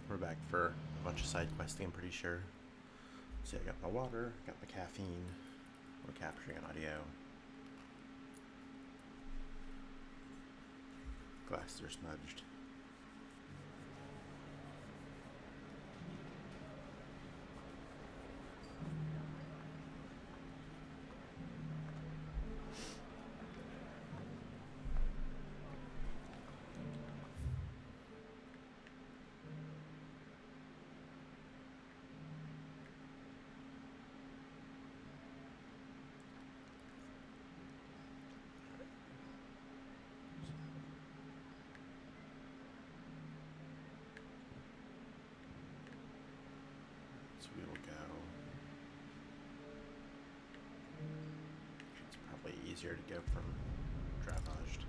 We're back for a bunch of side questing, I'm pretty sure. See, I got my water, got my caffeine, we're capturing audio. Glasses are smudged. So we will go. It's probably easier to go from Dravaged.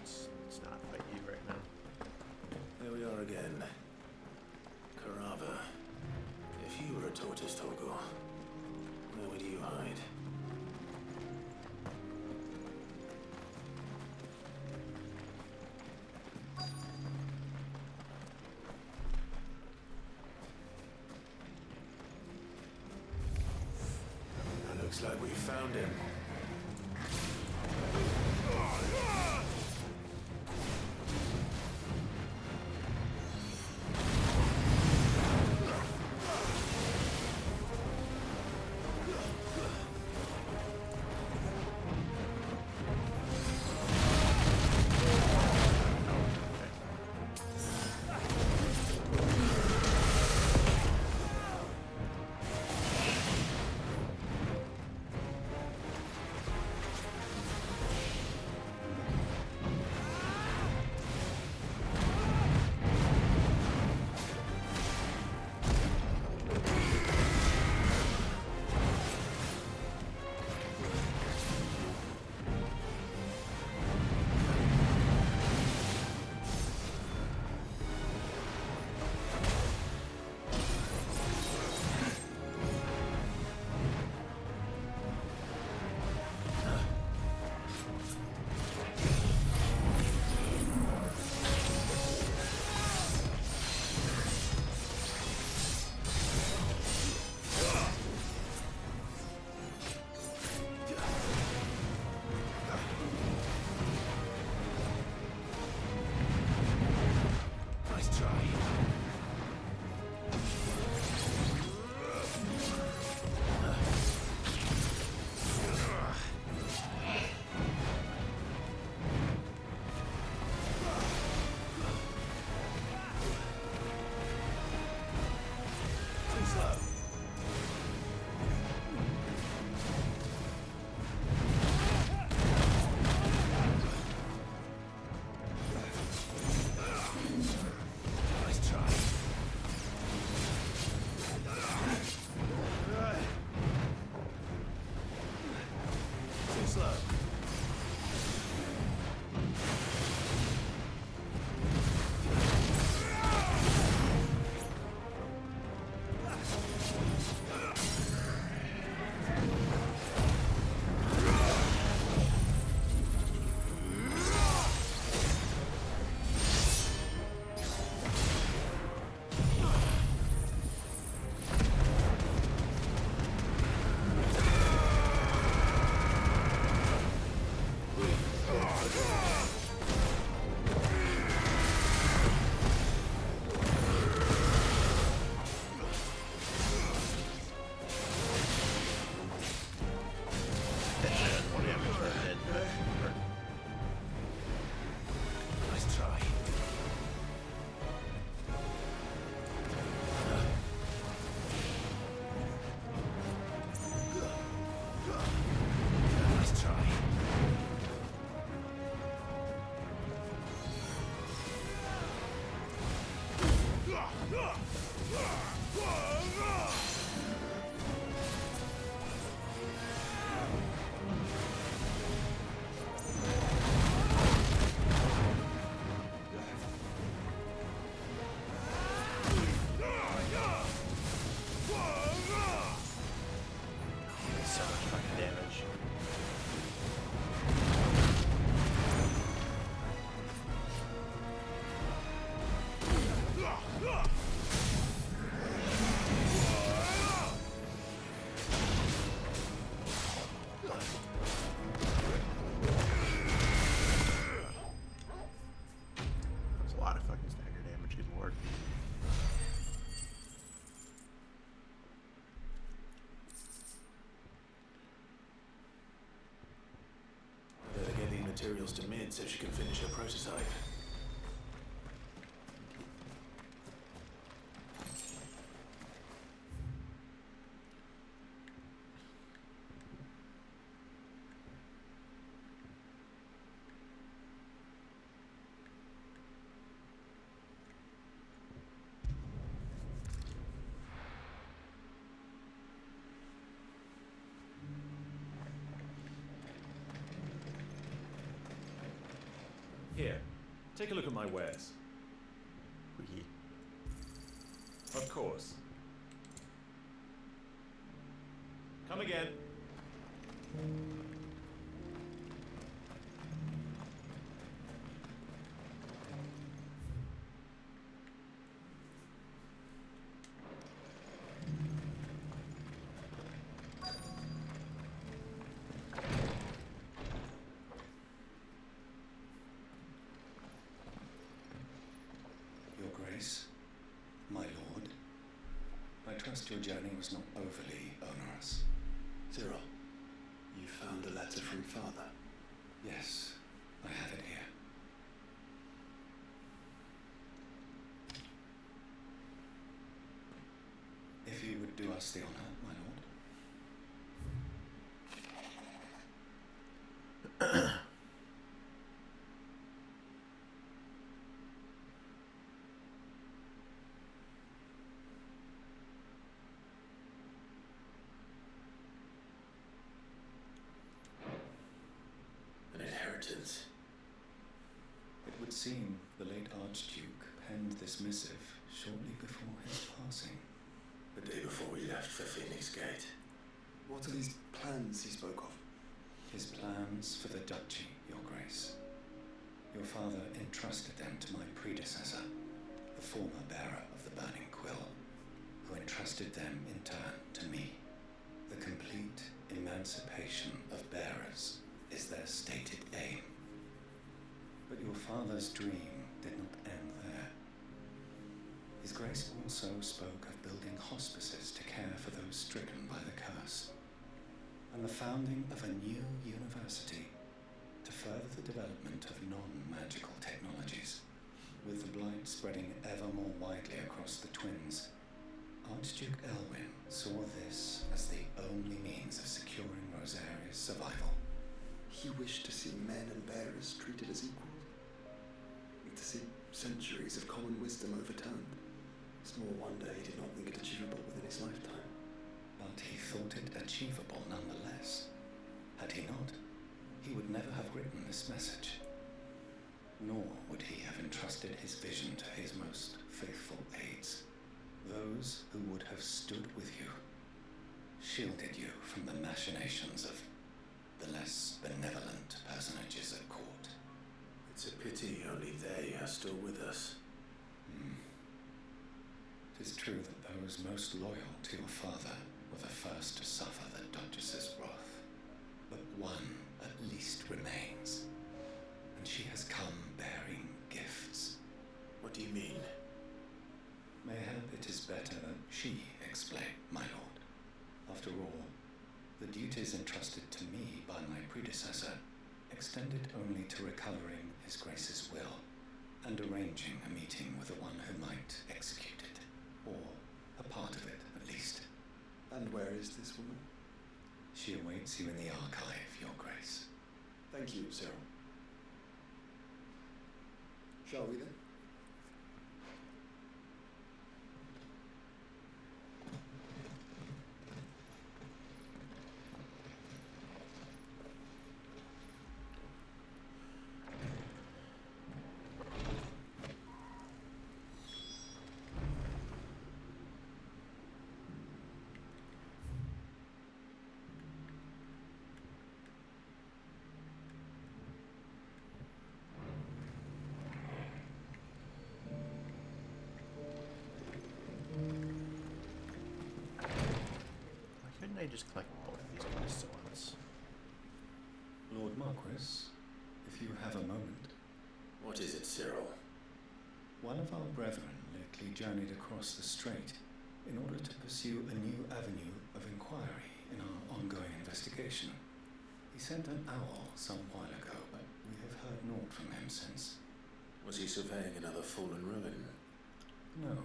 Let's not fight you right now. Here we are again. Carava. If you were a tortoise, Togo, where would you hide? It looks like we found him. Nice try. Too slow. Nice try. Too slow. What do you have to turn it? Nice try. Nice try. So much fucking damage. That's a lot of fucking stagger damage, good lord. Better get these materials to Mid so she can finish her prototype. Here, take a look at my wares. Wee. Of course. Come again. Your Grace, my lord, I trust your journey was not overly onerous. Cyril, you found a letter from Father. Yes, I have it here. If you would do us the honor, my lord. An inheritance. It would seem the late Archduke penned this missive shortly before his passing. The day before we left for Phoenix Gate. What are these plans he spoke of? His plans for the duchy, your grace. Your father entrusted them to my predecessor, the former bearer of the Burning Quill, who entrusted them in turn to me. The complete emancipation of bearers is their stated aim. But your father's dream did not end there. His Grace also spoke of building hospices to care for those stricken by the curse, and the founding of a new university to further the development of non-magical technologies. With the blight spreading ever more widely across the twins, Archduke Elwyn saw this as the only means of securing Rosaria's survival. He wished to see men and bearers treated as equals. To see centuries of common wisdom overturned. Small wonder he did not think it achievable within his lifetime. But he thought it achievable nonetheless. Had he not, he would never have written this message. Nor would he have entrusted his vision to his most faithful aides, those who would have stood with you, shielded you from the machinations of the less benevolent personages at court. It's a pity only they are still with us. It is true that those most loyal to your father were the first to suffer the Duchess's wrath. But one at least remains, and she has come bearing gifts. What do you mean? Mayhap it is better that she explain, my lord. After all, the duties entrusted to me by my predecessor extended only to recovering His Grace's will and arranging a meeting with the one who might execute it, or a part of it at least. And where is this woman? She awaits you in the archive, your grace. Thank you, Cyril. Shall we then? I just collect both of these quests at once? Lord Marquis, if you have a moment. What is it, Cyril? One of our brethren lately journeyed across the strait in order to pursue a new avenue of inquiry in our ongoing investigation. He sent an owl some while ago, but we have heard naught from him since. Was he surveying another fallen ruin? No.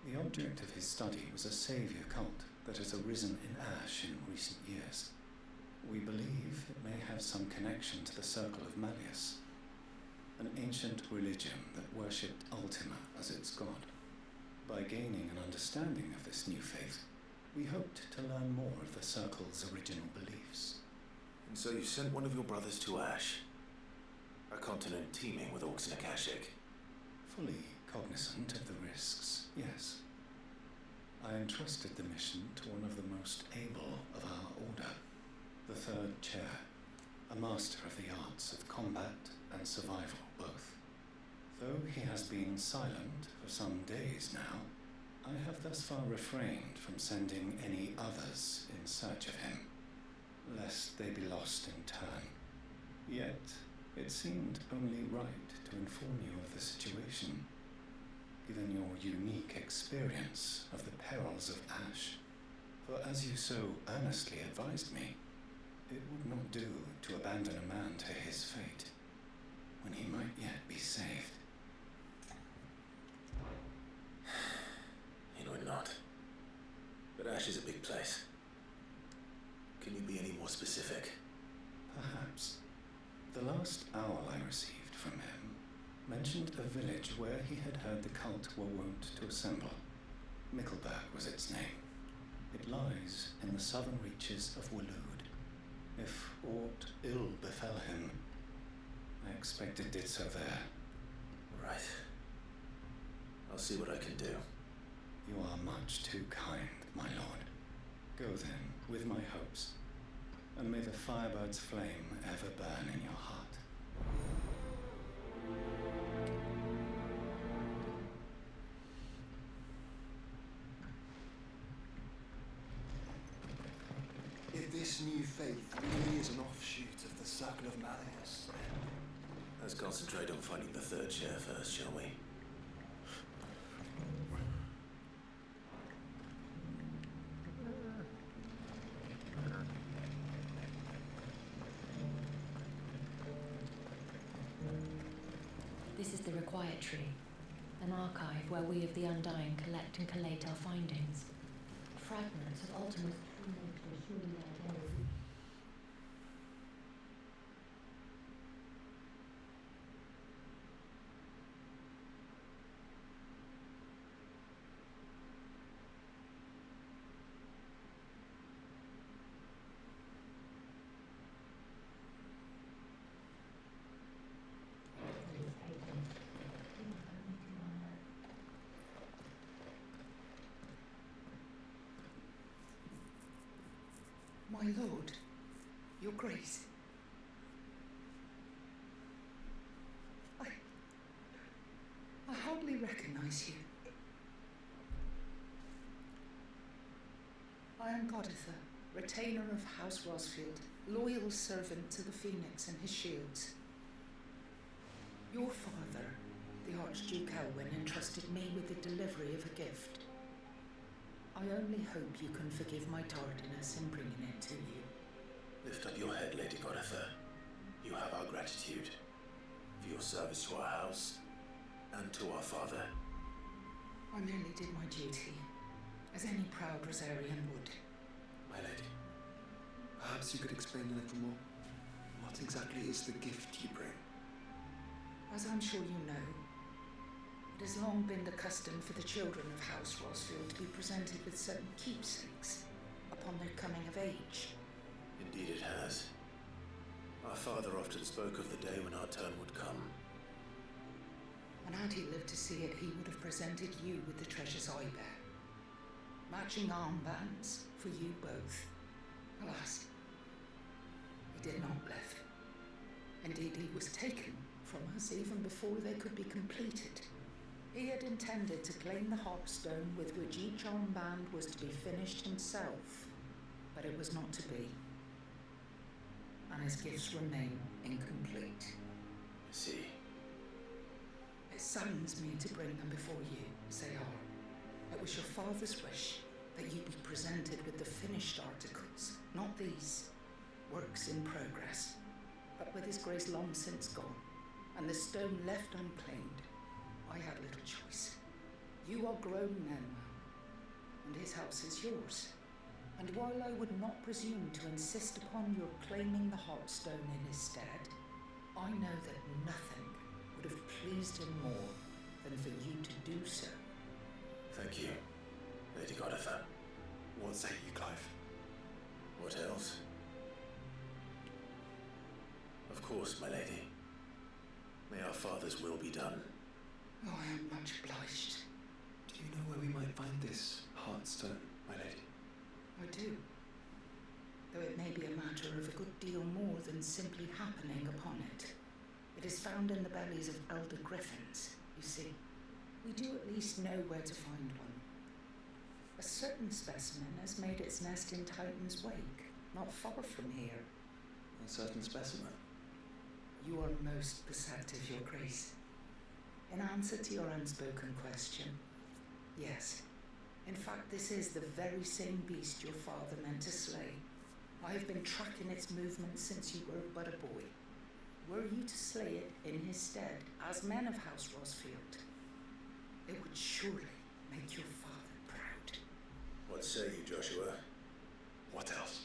The object of his study was a saviour cult that has arisen in Ash in recent years. We believe it may have some connection to the Circle of Malleus, an ancient religion that worshipped Ultima as its god. By gaining an understanding of this new faith, we hoped to learn more of the Circle's original beliefs. And so you sent one of your brothers to Ash, a continent teeming with orcs and Akashic. Fully cognizant of the risks, yes. I entrusted the mission to one of the most able of our order, the Third Chair, a master of the arts of combat and survival both. Though he has been silent for some days now, I have thus far refrained from sending any others in search of him, lest they be lost in turn. Yet, it seemed only right to inform you of the situation, given your unique experience of the perils of Ash. For as you so earnestly advised me, it would not do to abandon a man to his fate, when he might yet be saved. It would not. But Ash is a big place. Can you be any more specific? Perhaps. The last owl I received from him mentioned a village where he had heard the cult were wont to assemble. Mickleburg was its name. It lies in the southern reaches of Waloed. If aught ill befell him, I expect it did so there. Right. I'll see what I can do. You are much too kind, my lord. Go then, with my hopes, and may the Firebird's flame ever burn in your heart. If this new faith really is an offshoot of the Circle of Malleus, Let's concentrate on finding the Third Chair first, shall we? This is the Required Tree, an archive where we of the Undying collect and collate our findings. Fragments of Ultima's true nature surely their identity. My lord, your grace. I hardly recognize you. I am Goditha, retainer of House Rosfield, loyal servant to the Phoenix and his shields. Your father, the Archduke Elwyn, entrusted me with the delivery of a gift. I only hope you can forgive my tardiness in bringing it to you. Lift up your head, Lady Goditha. You have our gratitude for your service to our house and to our father. I merely did my duty, as any proud Rosarian would. My lady. perhaps you could explain a little more. What exactly is the gift you bring? As I'm sure you know, it has long been the custom for the children of House Rosfield to be presented with certain keepsakes upon their coming of age. Indeed it has. Our father often spoke of the day when our turn would come. And had he lived to see it, he would have presented you with the treasures I bear. Matching armbands for you both. Alas, he did not live. Indeed, he was taken from us even before they could be completed. He had intended to claim the heartstone with which each armband was to be finished himself. but it was not to be. And his gifts remain incomplete. I see. It saddens me to bring them before you, as they are. It was your father's wish that you be presented with the finished articles, not these works in progress. But with his grace long since gone, and the stone left unclaimed, I had little choice. You are grown men now, and his house is yours. And while I would not presume to insist upon your claiming the Heartstone in his stead, I know that nothing would have pleased him more than for you to do so. Thank you, Lady Goditha. What say you, Clive? What else? Of course, my lady. May our father's will be done. Oh, I am much obliged. Do you know where we might find this Heartstone, my lady? I do. Though it may be a matter of a good deal more than simply happening upon it. It is found in the bellies of elder griffins, you see. We do at least know where to find one. A certain specimen has made its nest in Titan's Wake, not far from here. A certain specimen? You are most perceptive, Your Grace. In answer to your unspoken question, yes. In fact, this is the very same beast your father meant to slay. I have been tracking its movements since you were but a boy. Were you to slay it in his stead, as men of House Rosfield, it would surely make your father proud. What say you, Joshua? What else?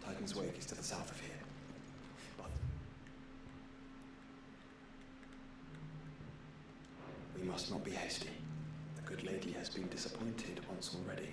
Titan's Wake is to the south of here. But we must not be hasty. The good lady has been disappointed once already.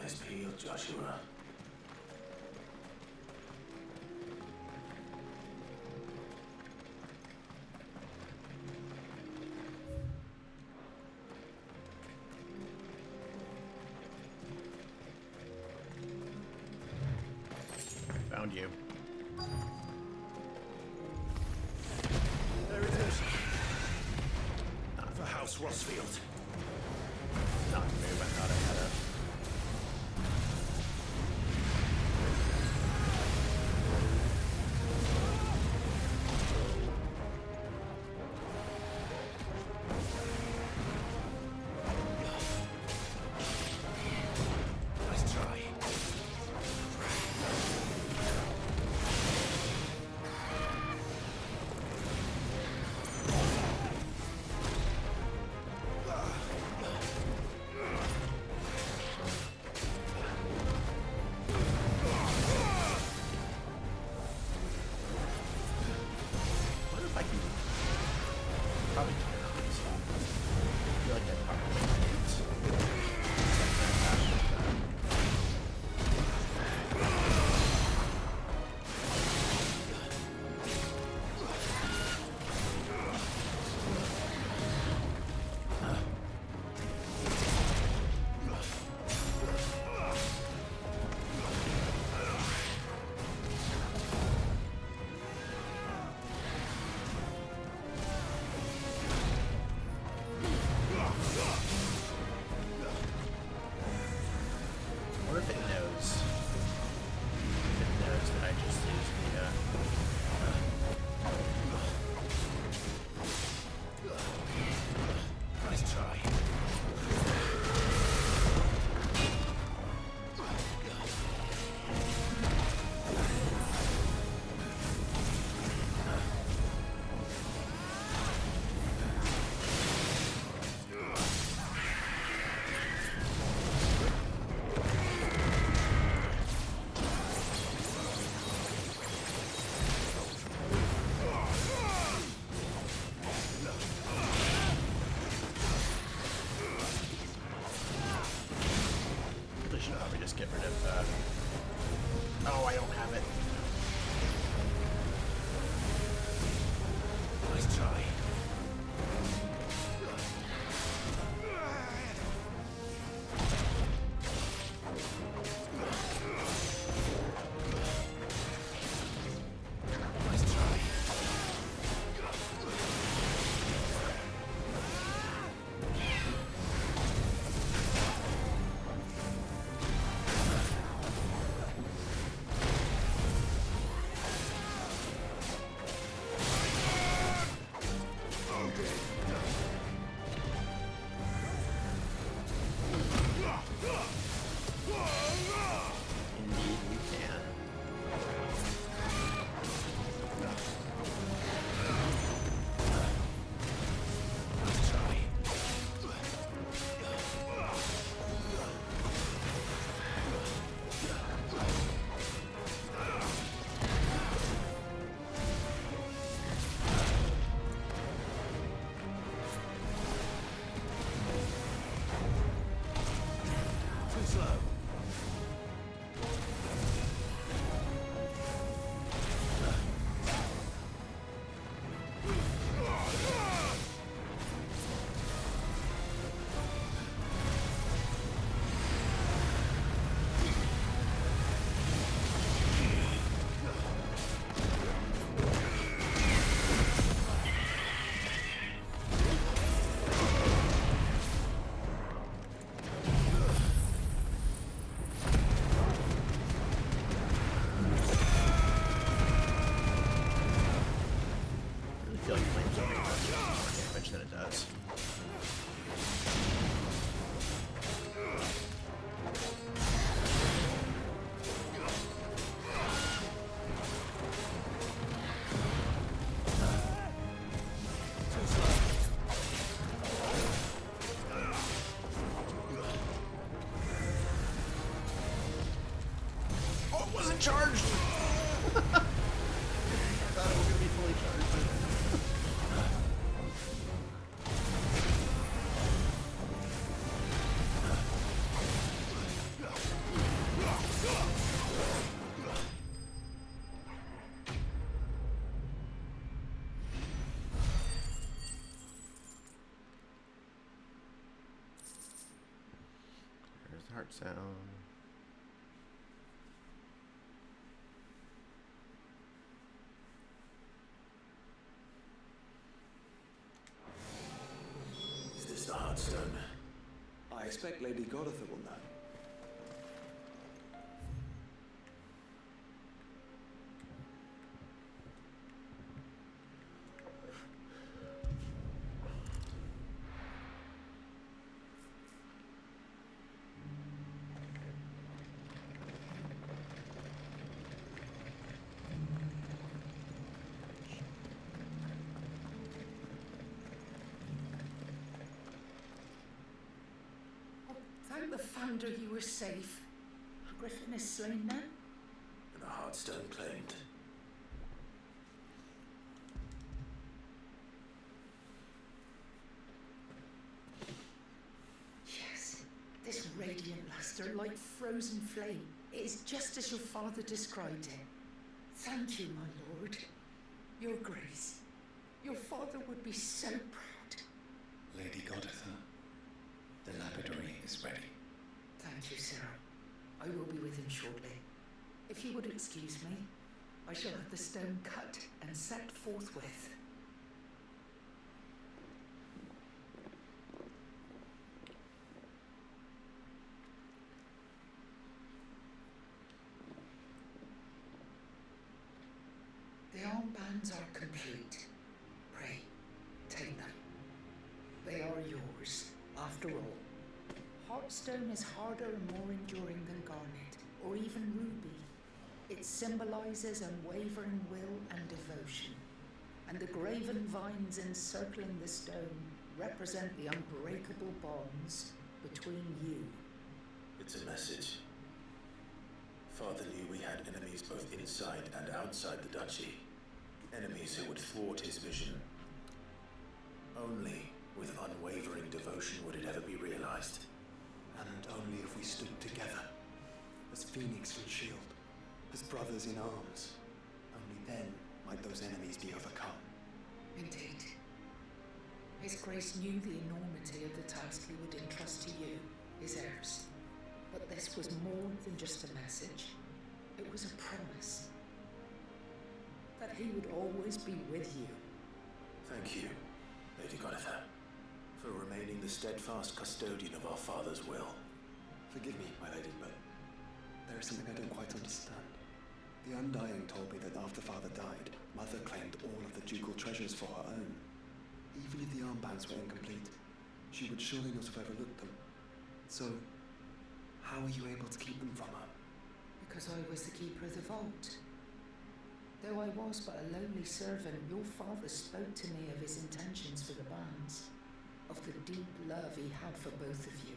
Eyes peeled, Joshua. Found you. There it is. For House Rosfield. Not the move I thought I had up. Nice try. What if I can probably turn on this one? I feel like that probably needs What if it knows? If it knows that I just used the, Nice try. really should probably just get rid of, oh, I don't have it. Nice try. Nice try. Indeed, we can. Nice try. Too slow. I really feel like flames only does more damage than it does. Too slow. Oh, it wasn't charged! I thought it was going to be fully charged. There's the heart sound. Is this the Heartstone? I expect Lady Goditha will know. Thank the Founder you were safe. Griffin is slain now? And the Heartstone claimed. Yes. This radiant luster, like frozen flame, it is just as your father described it. Thank you, my lord. Your grace. Your father would be so proud. Lady Goditha, the lapidary is ready. Thank you, Sarah. I will be with him shortly. If you would excuse me, I shall have the stone cut and set forthwith. The armbands are complete. Pray, take them. They are yours, after all. Heartstone is harder and more enduring than garnet, or even ruby. It symbolizes unwavering will and devotion. And the graven vines encircling the stone represent the unbreakable bonds between you. It's a message. Father knew we had enemies both inside and outside the duchy. Enemies who would thwart his vision. Only with unwavering devotion would it ever be realized. And only if we stood together, as Phoenix and Shield, as brothers in arms, only then might those enemies be overcome. Indeed. His Grace knew the enormity of the task he would entrust to you, his heirs. But this was more than just a message. It was a promise. That he would always be with you. Thank you, Lady Gonitha, for remaining the steadfast custodian of our father's will. Forgive me, my lady, but there is something I don't quite understand. The Undying told me that after Father died, Mother claimed all of the ducal treasures for her own. Even if the armbands were incomplete, she would surely not have overlooked them. So, how are you able to keep them from her? Because I was the keeper of the vault. Though I was but a lowly servant, your father spoke to me of his intentions for the bands, of the deep love he had for both of you,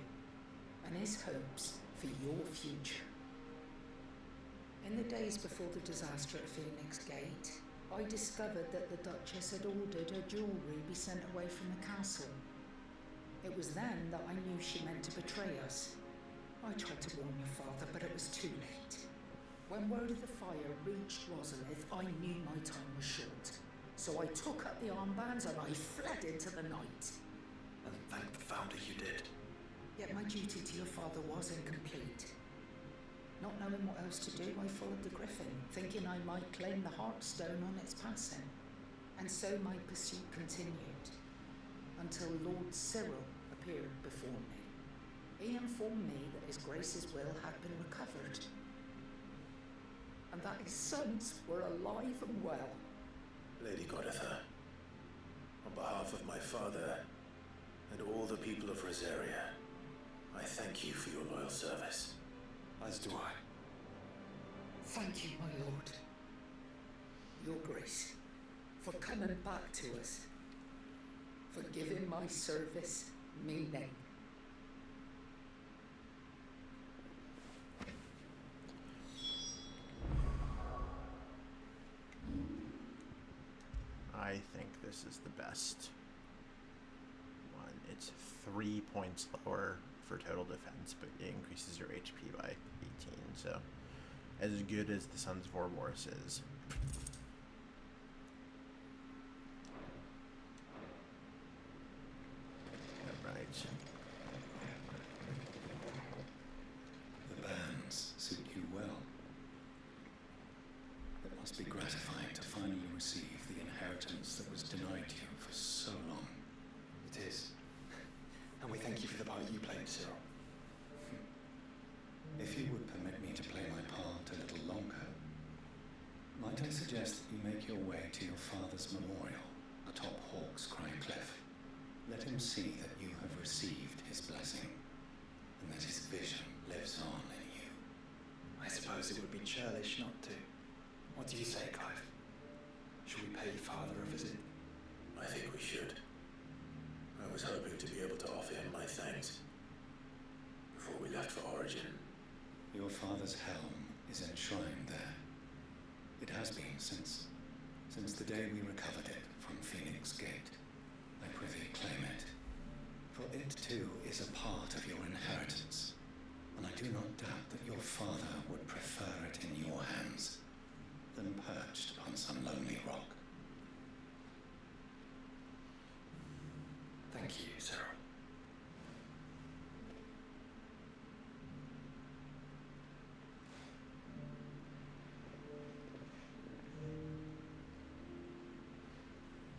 and his hopes for your future. In the days before the disaster at Phoenix Gate, I discovered that the Duchess had ordered her jewellery be sent away from the castle. It was then that I knew she meant to betray us. I tried to warn your father, but it was too late. When word of the fire reached Rosalith, I knew my time was short. So I took up the armbands and I fled into the night. And thank the Founder you did. Yet my duty to your father was incomplete. Not knowing what else to do, I followed the Griffin, thinking I might claim the Heartstone on its passing. And so my pursuit continued, until Lord Cyril appeared before me. He informed me that His Grace's will had been recovered, and that his sons were alive and well. Lady Gonitha, on behalf of my father and all the people of Rosaria, I thank you for your loyal service. As do I. Thank you, my lord. Your Grace, for coming back to us, for giving my service meaning. I think this is the best one. It's 3 points lower for total defense, but it increases your HP by 18, so as good as the Sons of Ouroboros is. Alright. The bands suit you well. It must be gratifying to finally receive the inheritance that was denied you for so long. It is. And we thank you for the part you played, Cyril. If you would permit me to play my part a little longer, might I suggest that you make your way to your father's memorial atop Hawk's Cry Cliff. Let him see that you have received his blessing, and that his vision lives on in you. I suppose it would be churlish not to. What do you say, Clive? Should we pay Father a visit? I think we should. I was hoping to be able to offer him my thanks before we left for Origin. Your father's helm is enshrined there. It has been since the day we recovered it from Phoenix Gate. I prithee claim it. For it too is a part of your inheritance, and I do not doubt that your father would prefer it in your hands than perched upon some lonely rock. Thank you, Cyril.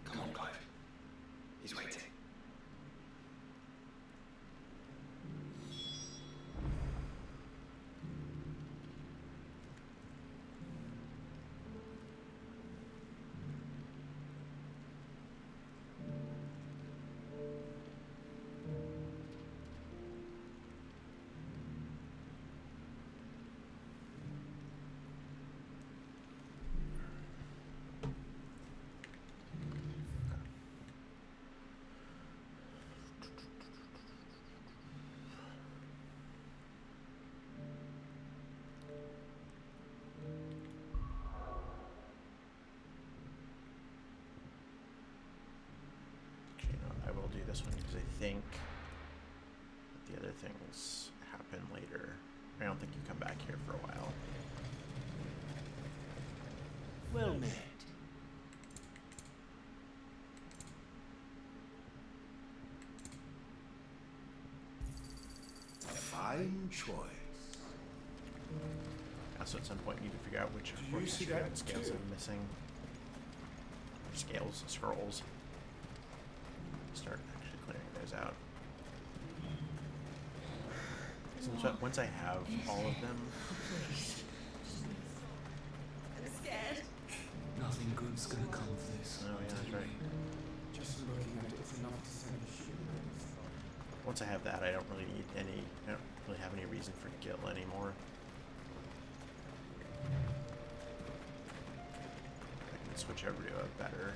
Come on, Clive. He's waiting. I will do this one because I think the other things happen later. I don't think you come back here for a while. Well met. choice. Also, at some point, you need to figure out which Do you see that scales too? I'm missing. Scrolls. Start actually clearing those out. Once I have all of them, I'm scared. Nothing good's gonna come of this. oh yeah, that's right. Just looking at it is enough to send a shivers. Once I have that, I don't really need any. I don't really have any reason for Gil anymore. I can switch over to a better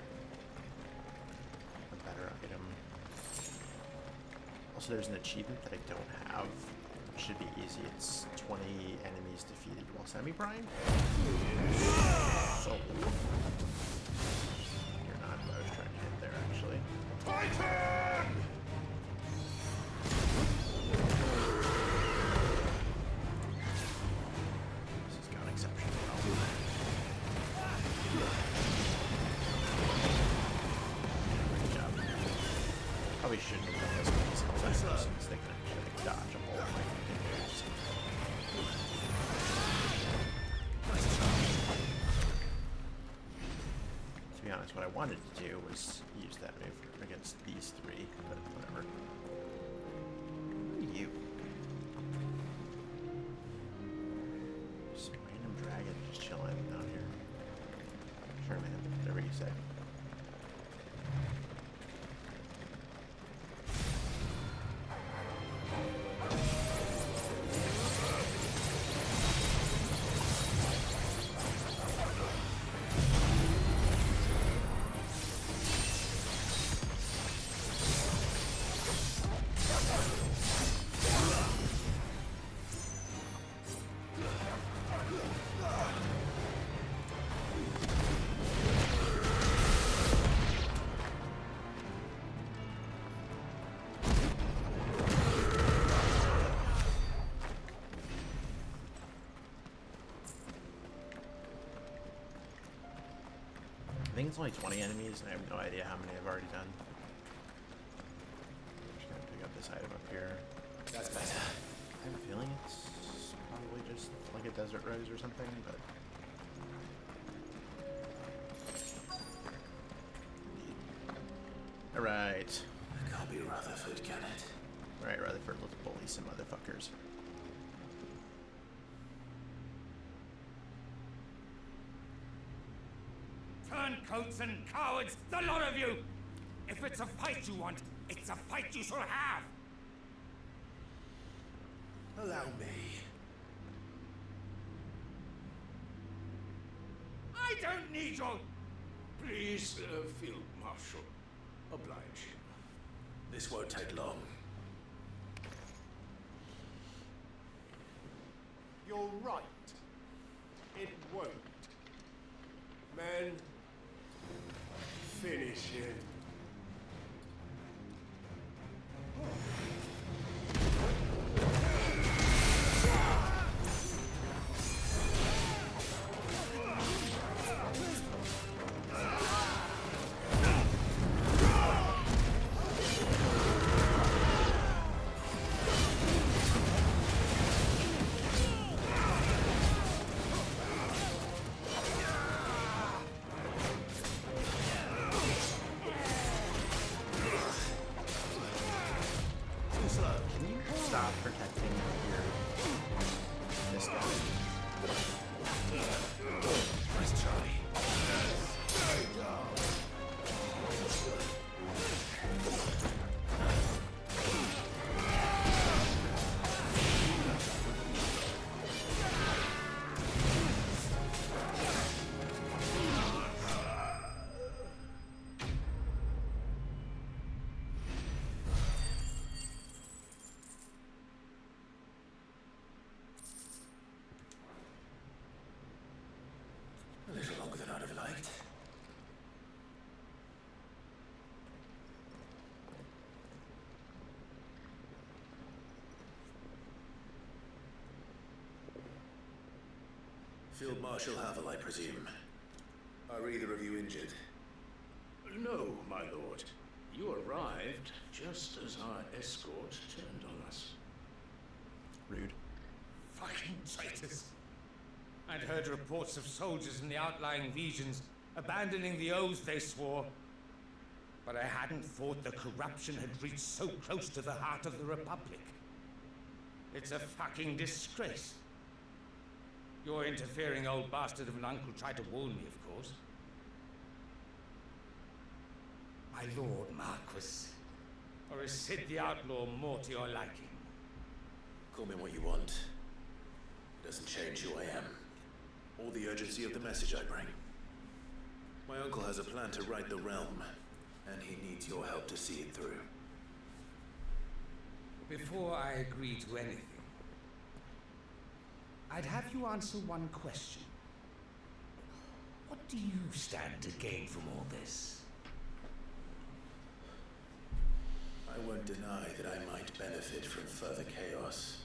item. Also, there's an achievement that I don't have. It should be easy. It's 20 enemies defeated while semi-prime. So you're not what I was trying to hit there, actually. Titan! This has gone exceptionally well. Great job. Probably shouldn't have done this many since they can actually dodge a whole like continues. To be honest, what I wanted to do was use that move against these three, but whatever. Who are you? Some random dragon just chilling down here. Sure, man. Whatever you say. I think it's only 20 enemies, and I have no idea how many I've already done. I'm just gonna pick up this item up here. That's better. I have a feeling it's probably just like a desert rose or something, but... Alright. Can't be Rutherford, can it? Alright, Rutherford, let's bully some motherfuckers. Turncoats and cowards, the lot of you! If it's a fight you want, it's a fight you shall have! Allow me. I don't need your... Please, Field Marshal. Oblige. This won't take long. You're right. It won't. Men, finish him. Can you stop protecting your... this guy? Nice try. A little longer than I'd have liked. Field Marshal Havel, I presume. Are either of you injured? No, my lord. You arrived just as our escort turned on us. Rude. Fucking traitors. I'd heard reports of soldiers in the outlying regions abandoning the oaths they swore, but I hadn't thought the corruption had reached so close to the heart of the Republic. It's a fucking disgrace. Your interfering old bastard of an uncle tried to warn me, of course. My lord Marquis, or is Sid the Outlaw more to your liking? Call me what you want. It doesn't change who I am, or the urgency of the message I bring. My uncle has a plan to right the realm, and he needs your help to see it through. Before I agree to anything, I'd have you answer one question. What do you stand to gain from all this? I won't deny that I might benefit from further chaos.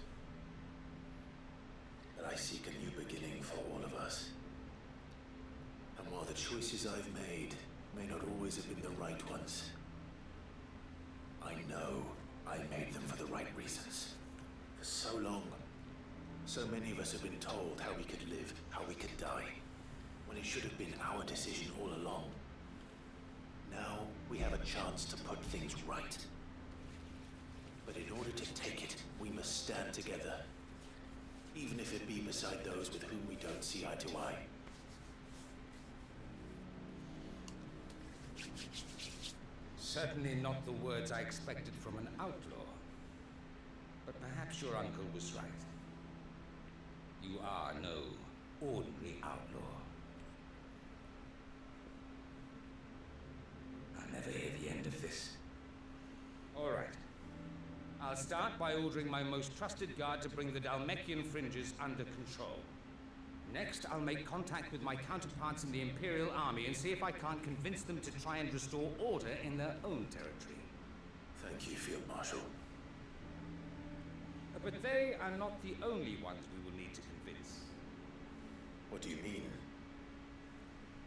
But I seek a new beginning for all of us. And while the choices I've made may not always have been the right ones, I know I made them for the right reasons. For so long, so many of us have been told how we could live, how we could die, when it should have been our decision all along. Now we have a chance to put things right. But in order to take it, we must stand together, even if it be beside those with whom we don't see eye to eye. Certainly not the words I expected from an outlaw. But perhaps your uncle was right. You are no ordinary outlaw. I'll never hear the end of this. All right. I'll start by ordering my most trusted guard to bring the Dhalmekian fringes under control. Next, I'll make contact with my counterparts in the Imperial Army and see if I can't convince them to try and restore order in their own territory. Thank you, Field Marshal. But they are not the only ones we will need to convince. What do you mean?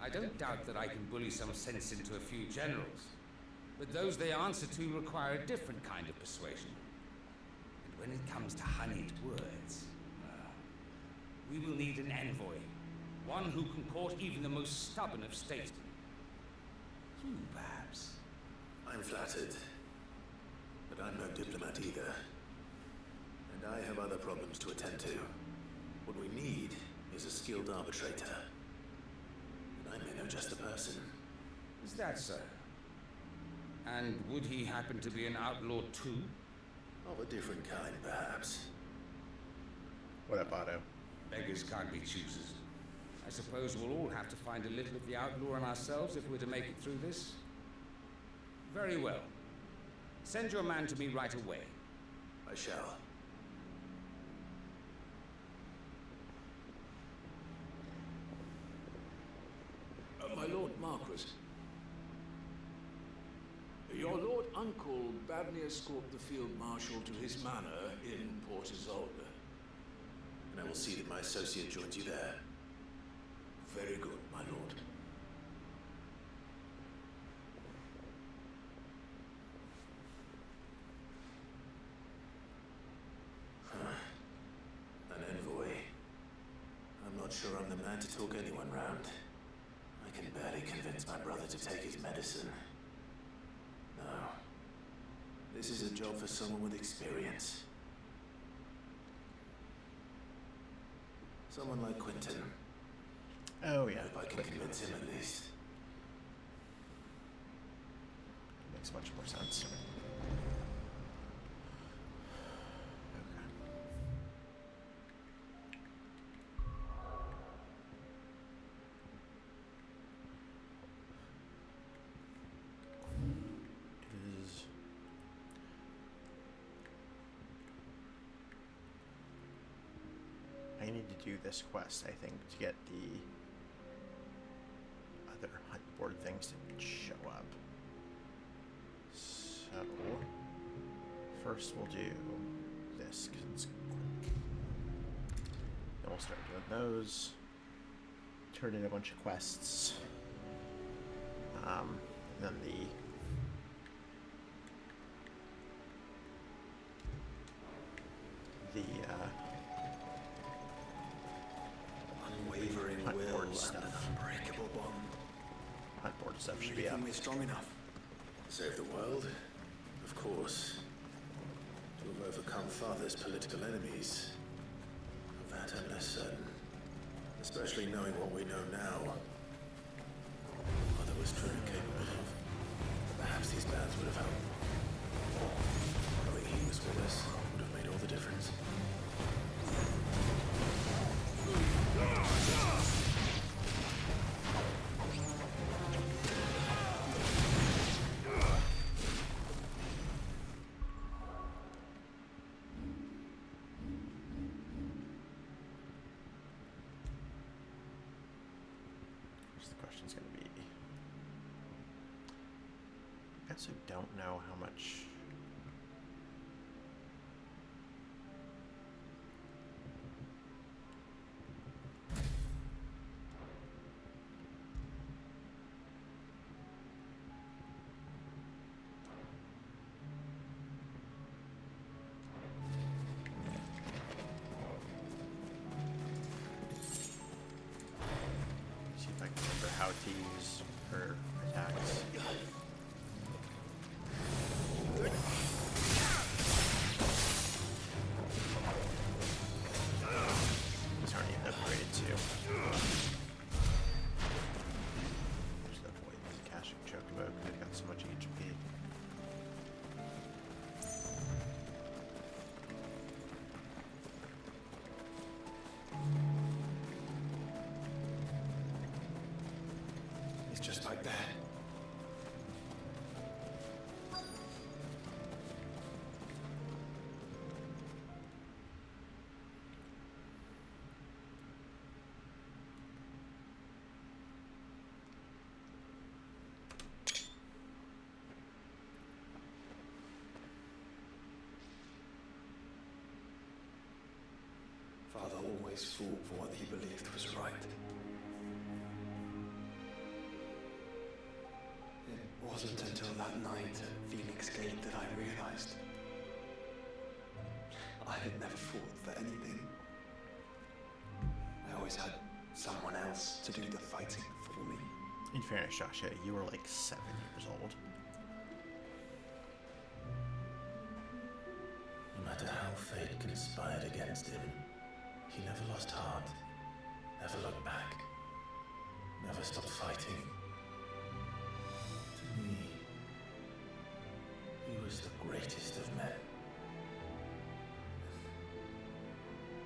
I don't doubt that I can bully some sense into a few generals, but those they answer to require a different kind of persuasion. And when it comes to honeyed words, we will need an envoy, one who can court even the most stubborn of statesmen. You, perhaps. I'm flattered, but I'm no diplomat either. And I have other problems to attend to. What we need is a skilled arbitrator. And I may know just the person. Is that so? And would he happen to be an outlaw too? Of a different kind, perhaps. What up, Otto? Beggars can't be choosers. I suppose we'll all have to find a little of the outlaw in ourselves if we're to make it through this. Very well. Send your man to me right away. I shall. My Lord Marquis. Your Lord Uncle bade me escort the Field Marshal to his manor in Port Isolde. And I will see that my associate joins you there. Very good, my lord. An envoy. I'm not sure I'm the man to talk anyone round. I can barely convince my brother to take his medicine. No. This is a job for someone with experience. Someone like Quentin. Oh, yeah. I hope I can convince him at least. Makes much more sense. Okay. I need to do this quest, I think, to get the other hunt board things to show up. So, first we'll do this, because it's quick. Then we'll start doing those. Turn in a bunch of quests. Then hunt board stuff should Really be up. think we're strong enough. Save the world? Of course. To have overcome Father's political enemies. Of that I'm less certain. Especially knowing what we know now. Mother was truly capable of. Perhaps these bands would have helped. Knowing he was with us would have made all the difference. The question's going to be, I guess I don't know how much. See if I can remember how to use her attacks. These aren't even upgraded to. Just avoid this Akashic Chocobo because it got so much HP. It's just like that. Father always fought for what he believed was right. It wasn't until that night at Phoenix Gate that I realized I had never fought for anything. I always had someone else to do the fighting for me. In fairness, Joshua, you were like 7 years old. No matter how fate conspired against him, he never lost heart, never looked back, never stopped fighting. To me, he was the greatest of men.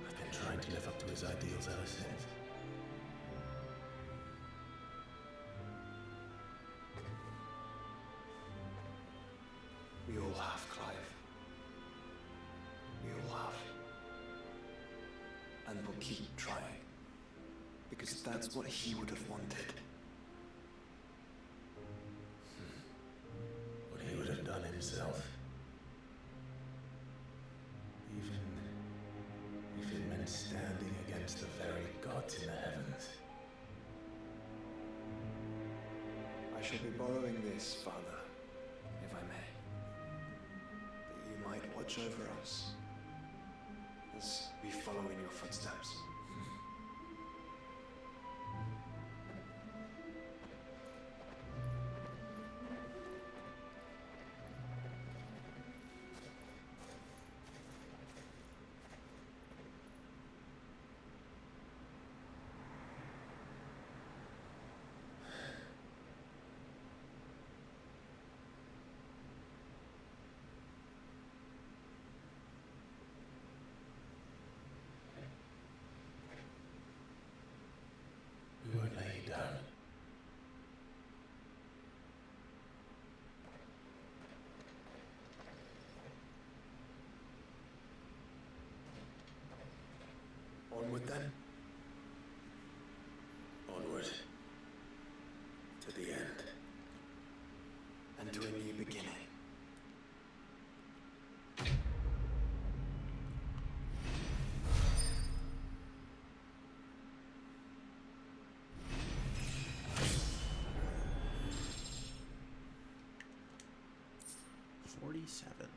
I've been trying to live up to his ideals ever since. We all have, Clive. We all have. And we'll keep trying. Because that's what he would have wanted. What he would have done himself. Even if it meant standing against the very gods in the heavens. I shall be borrowing this, Father, if I may. That you might watch over us as we follow in your footsteps. We won't lay you down. Onward then. Onward. To the end. And to a new beginning. $47.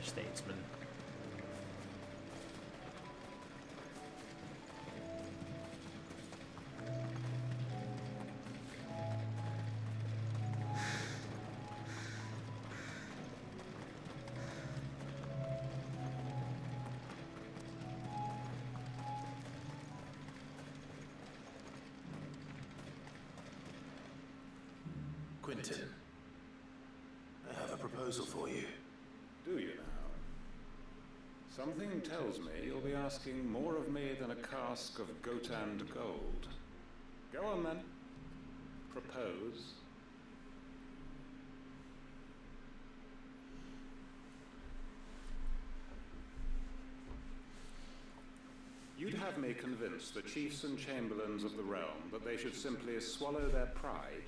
statesman. Quentin, I have a proposal for you. Do you now? Something tells me you'll be asking more of me than a cask of Gotand gold. Go on then. Propose. You'd have me convince the chiefs and chamberlains of the realm that they should simply swallow their pride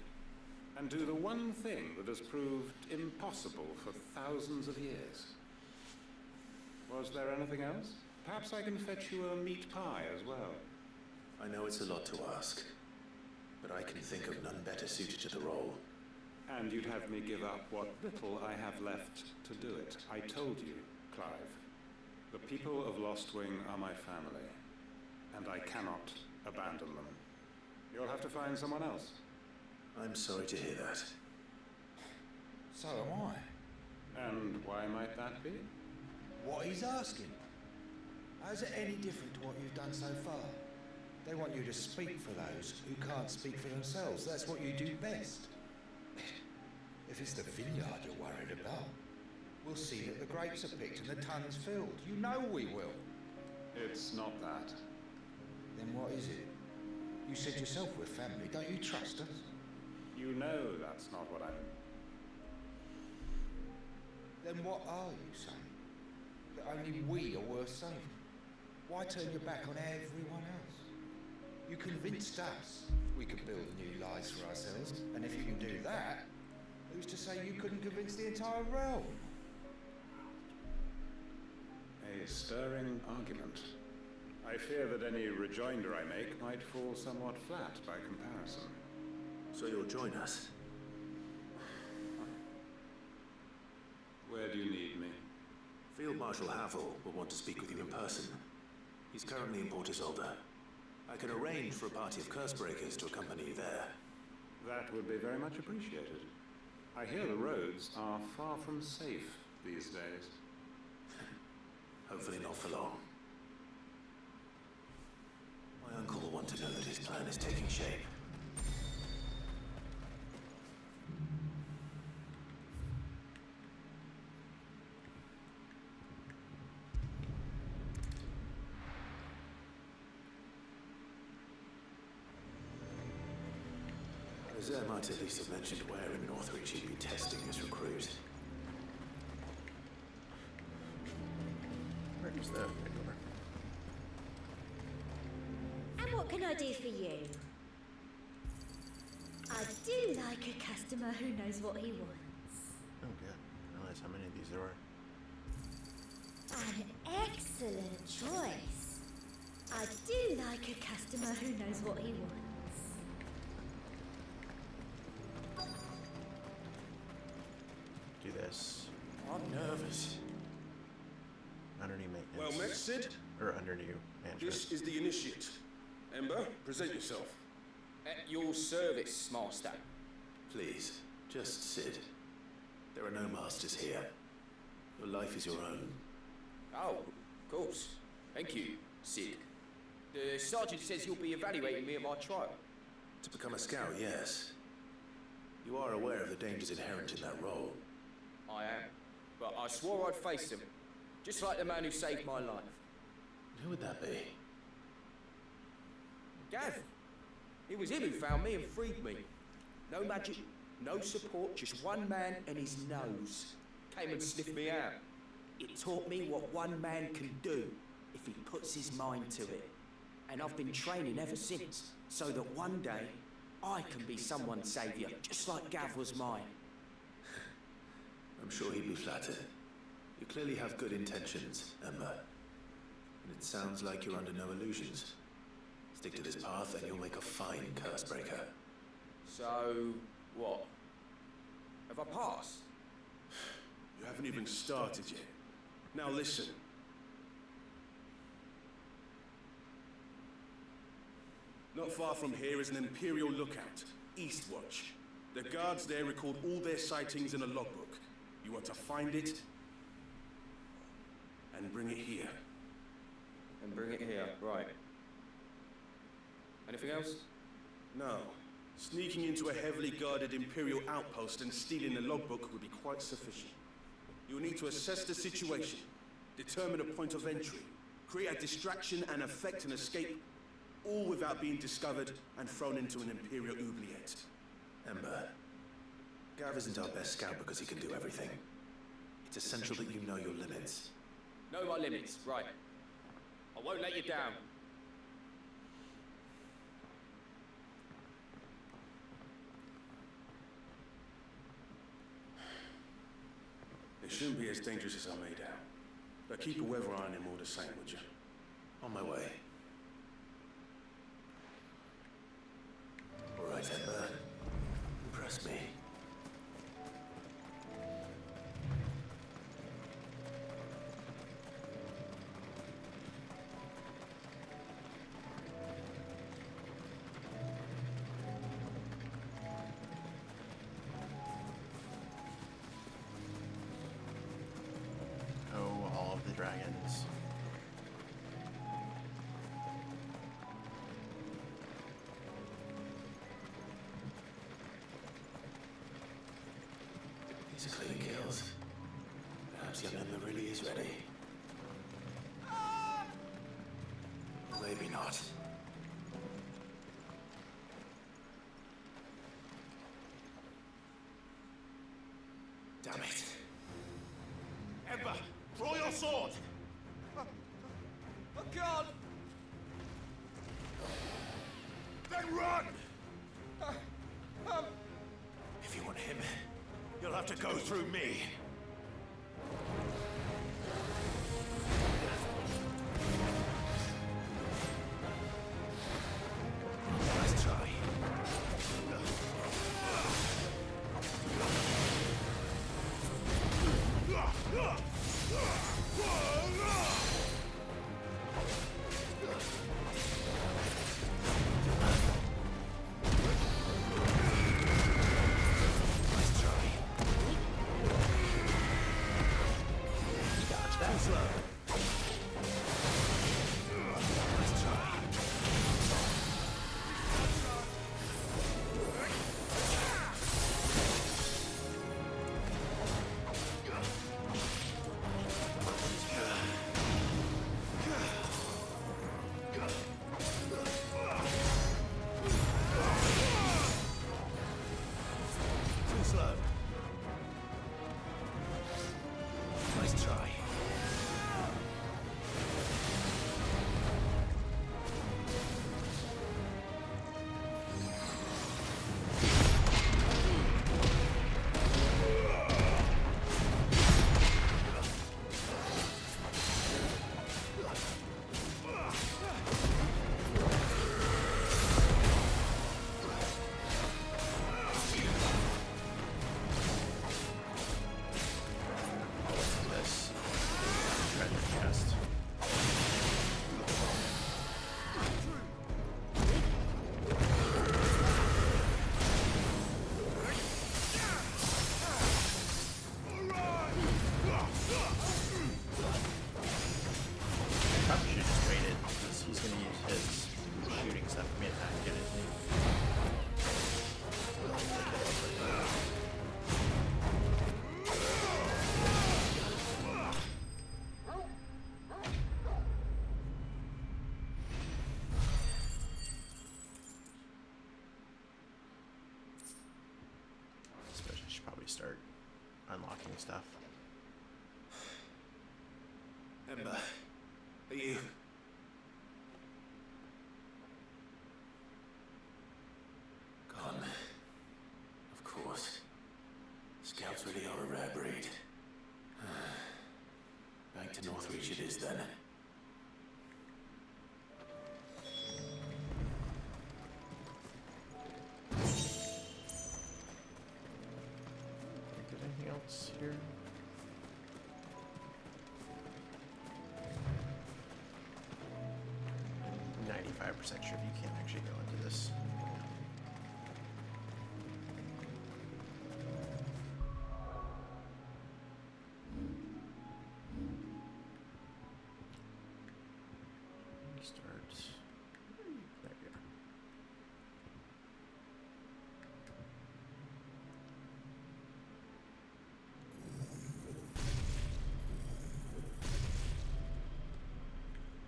and do the one thing that has proved impossible for thousands of years. Was there anything else? Perhaps I can fetch you a meat pie as well. I know it's a lot to ask, but I can think of none better suited to the role. And you'd have me give up what little I have left to do it. I told you, Clive. The people of Lostwing are my family, and I cannot abandon them. You'll have to find someone else. I'm sorry to hear that. So am I. And why might that be? What he's asking. How's it any different to what you've done so far? They want you to speak for those who can't speak for themselves. That's what you do best. If it's the vineyard you're worried about, we'll see that the grapes are picked and the tons filled. You know we will. It's not that. Then what is it? You said yourself we're family. Don't you trust us? You know that's not what I mean. Then what are you saying? That only we are worth saving? Why turn your back on everyone else? You convinced us we could build new lives for ourselves, and if you can do that, who's to say you couldn't convince the entire realm? A stirring argument. I fear that any rejoinder I make might fall somewhat flat by comparison. So you'll join us? Where do you need me? Field Marshal Havel will want to speak with you in person. He's currently in Port Isolde. I can arrange for a party of Cursebreakers to accompany you there. That would be very much appreciated. I hear the roads are far from safe these days. Hopefully not for long. My uncle will want to know that his plan is taking shape. Rosaire might at least have mentioned where in Northreach he'd be testing his recruit. Where's the door? And what can I do for you? I do like a customer who knows what he wants. Oh, good. I realize how many of these there are. An excellent choice. I do like a customer who knows what he wants. Do this. I'm nervous. Under new maintenance. Well met, Sid. Or under new management. This is the Initiate. Ember, present yourself. At your service, Master. Please, just Sid. There are no masters here. Your life is your own. Oh, of course. Thank you, Sid. The Sergeant says you'll be evaluating me at my trial. To become a scout, yes. You are aware of the dangers inherent in that role. I am. But I swore I'd face them. Just like the man who saved my life. Who would that be? Gav. It was him who found me and freed me. No magic, no support, just one man and his nose. Came and sniffed me out. It taught me what one man can do if he puts his mind to it. And I've been training ever since, so that one day I can be someone's saviour, just like Gav was mine. I'm sure he'd be flattered. You clearly have good intentions, Ember. And it sounds like you're under no illusions. Stick to this path and you'll make a fine Cursebreaker. So, what? Have I passed? You haven't even started yet. Now listen. Not far from here is an Imperial lookout, Eastwatch. The guards there record all their sightings in a logbook. You are to find it and bring it here. And bring it here, right. Anything else? No. Sneaking into a heavily guarded Imperial outpost and stealing the logbook would be quite sufficient. You will need to assess the situation, determine a point of entry, create a distraction and effect an escape, all without being discovered and thrown into an Imperial oubliette. Ember, Gav isn't our best scout because he can do everything. It's essential that you know your limits. Know my limits, right. I won't let you down. It shouldn't be as dangerous as I made out. But keep a weather eye on him all the same, would you? On my way. All right, Ember. Impress me. Oh, all of the dragons. These are clean kills. Perhaps young Ember really is ready. Maybe not. Damn it. Ember, draw your sword! Oh, God! Then run! If you want him, You'll have to go through me. nice try. Nice try. Dodge that slow. Nice try. Too slow. Nice try. This treasure chest. Probably should have just waited because he's going to use his shooting stuff to me attack again, isn't he? I suppose I should probably start unlocking stuff. Ember, are you? Gone. Of course. Scouts really are a rare breed. Back to Northreach it is then. Think there's anything else here? sure if you can actually go into this. There we go.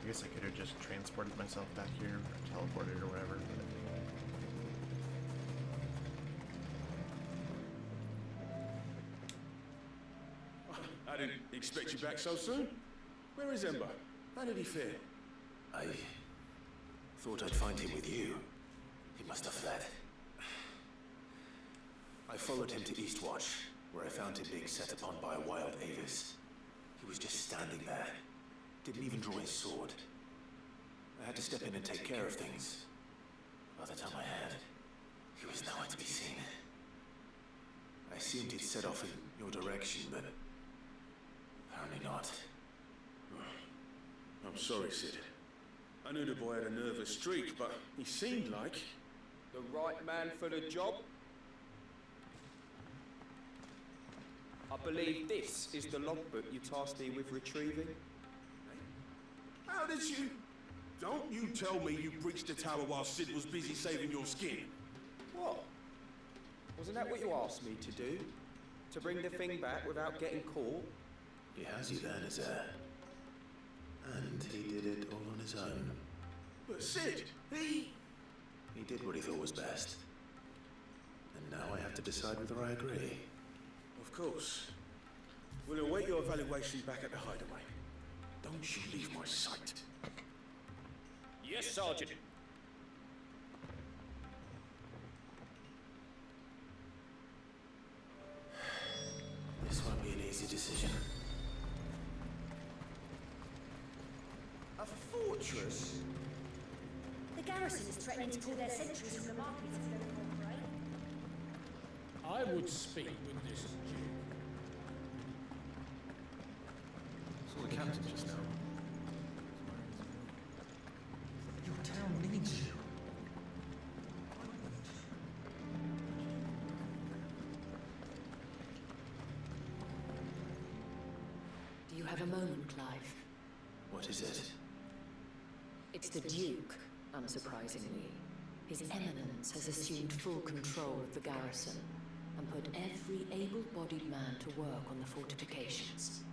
I guess I could have just transported myself back here, or teleported or whatever. I didn't expect you back so soon. Where is Ember? How did he fare? I thought I'd find him with you. He must have fled. I followed him to Eastwatch, where I found him being set upon by a wild Avis. He was just standing there. Didn't even draw his sword. I had to step in and take care of things. By the time I had, he was nowhere to be seen. I assumed he'd set off in your direction, but apparently not. I'm sorry, Sid. I knew the boy had a nervous streak, but he seemed like... The right man for the job? I believe this is the logbook you tasked me with retrieving. How did you... Don't you tell me you breached the tower while Sid was busy saving your skin. What? Wasn't that what you asked me to do? To bring the thing back without getting caught? He has you there, Nazaire. And he did it all on his own. But Sid, he did what he thought was best. And now I have to decide whether I agree. Of course. We'll await your evaluation back at the hideaway. Don't you leave my sight. Yes, Sergeant. This won't be an easy decision. A fortress? The garrison is threatening to pull their sentries from the markets if they don't cooperate. I would speak with this Duke. Saw the captain just now. Your town needs you. Do you have a moment, Clive? What is it? It's the Duke, unsurprisingly. His Eminence has assumed full control of the garrison and put every able-bodied man to work on the fortifications.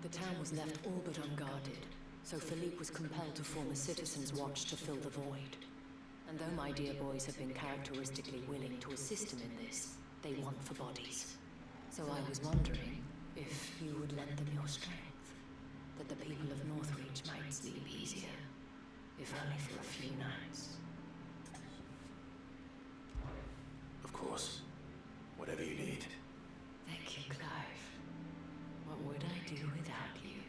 The town was left all but unguarded, so Philippe was compelled to form a citizens' watch to fill the void. And though my dear boys have been characteristically willing to assist him in this, they want for bodies. So I was wondering if you would lend them your strength, that the people of Northreach might sleep easier, if only for a few nights. Of course. Whatever you need. Thank you, Clive. What would I do without you?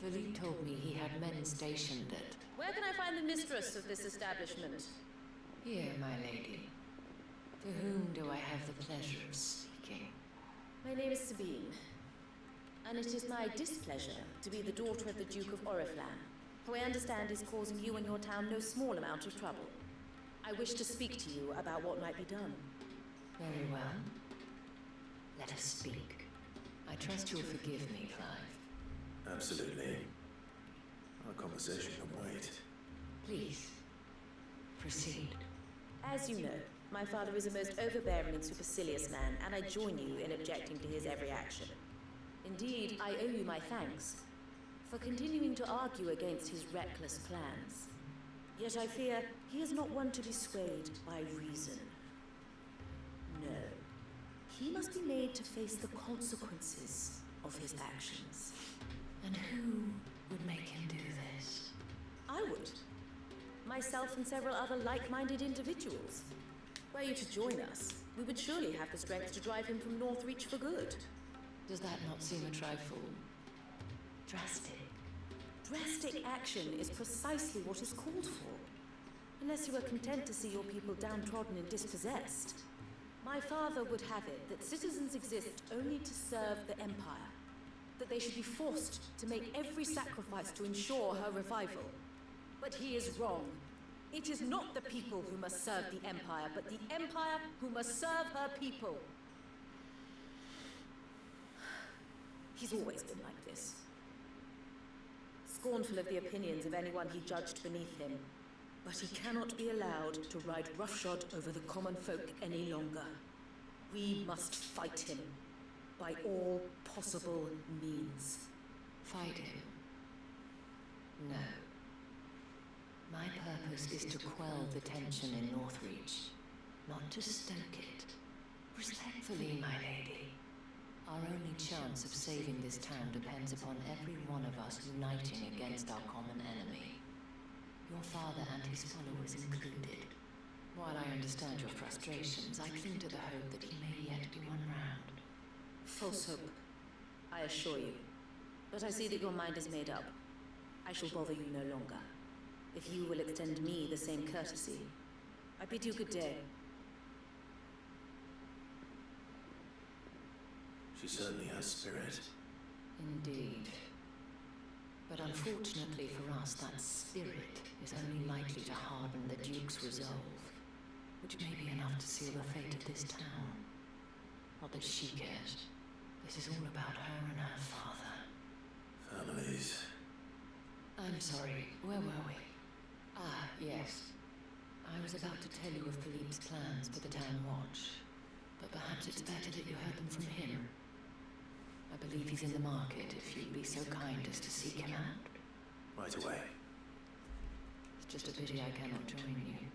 Philippe told me he had men stationed at... Where can I find the mistress of this establishment? Here, my lady. To whom do I have the pleasure of speaking? My name is Sabine, and it is my displeasure to be the daughter of the Duke of Oriflamme, who I understand is causing you and your town no small amount of trouble. I wish to speak to you about what might be done. Very well. Let us speak. I trust you'll forgive me, Clive. Absolutely. Our conversation can wait. Please, proceed. As you know, my father is a most overbearing and supercilious man, and I join you in objecting to his every action. Indeed, I owe you my thanks for continuing to argue against his reckless plans. Yet I fear he is not one to be swayed by reason. No. He must be made to face the consequences of his actions. And who would make him do this? I would. Myself and several other like-minded individuals. Were you to join us, we would surely have the strength to drive him from Northreach for good. Does that not seem a trifle drastic? Drastic action is precisely what is called for. Unless you are content to see your people downtrodden and dispossessed. My father would have it that citizens exist only to serve the Empire. That they should be forced to make every sacrifice to ensure her revival. But he is wrong. It is not the people who must serve the Empire, but the Empire who must serve her people. He's always been like this. Scornful of the opinions of anyone he judged beneath him. But he cannot be allowed to ride roughshod over the common folk any longer. We must fight him by all possible means. Fight him? No. My purpose is to quell the tension in Northreach, not to stoke it. Respectfully, my lady. Our only chance of saving this town depends upon every one of us uniting against our common enemy. Your father and his followers included. While I understand your frustrations, I cling to the hope that he may yet be won round. False hope, I assure you. But I see that your mind is made up. I shall bother you no longer. If you will extend me the same courtesy, I bid you good day. She certainly has spirit. Indeed. But unfortunately for us, that spirit is only likely to harden the Duke's resolve, which may be enough to seal the fate of this town. Not that she cares. This is all about her and her father. Families. I'm sorry, where were we? Ah, yes. I was about to tell you of Philippe's plans for the town watch, but perhaps it's better that you heard them from him. I believe he's in the market, if you'd be so kind as to seek him out. Right away. It's just a pity I cannot join you.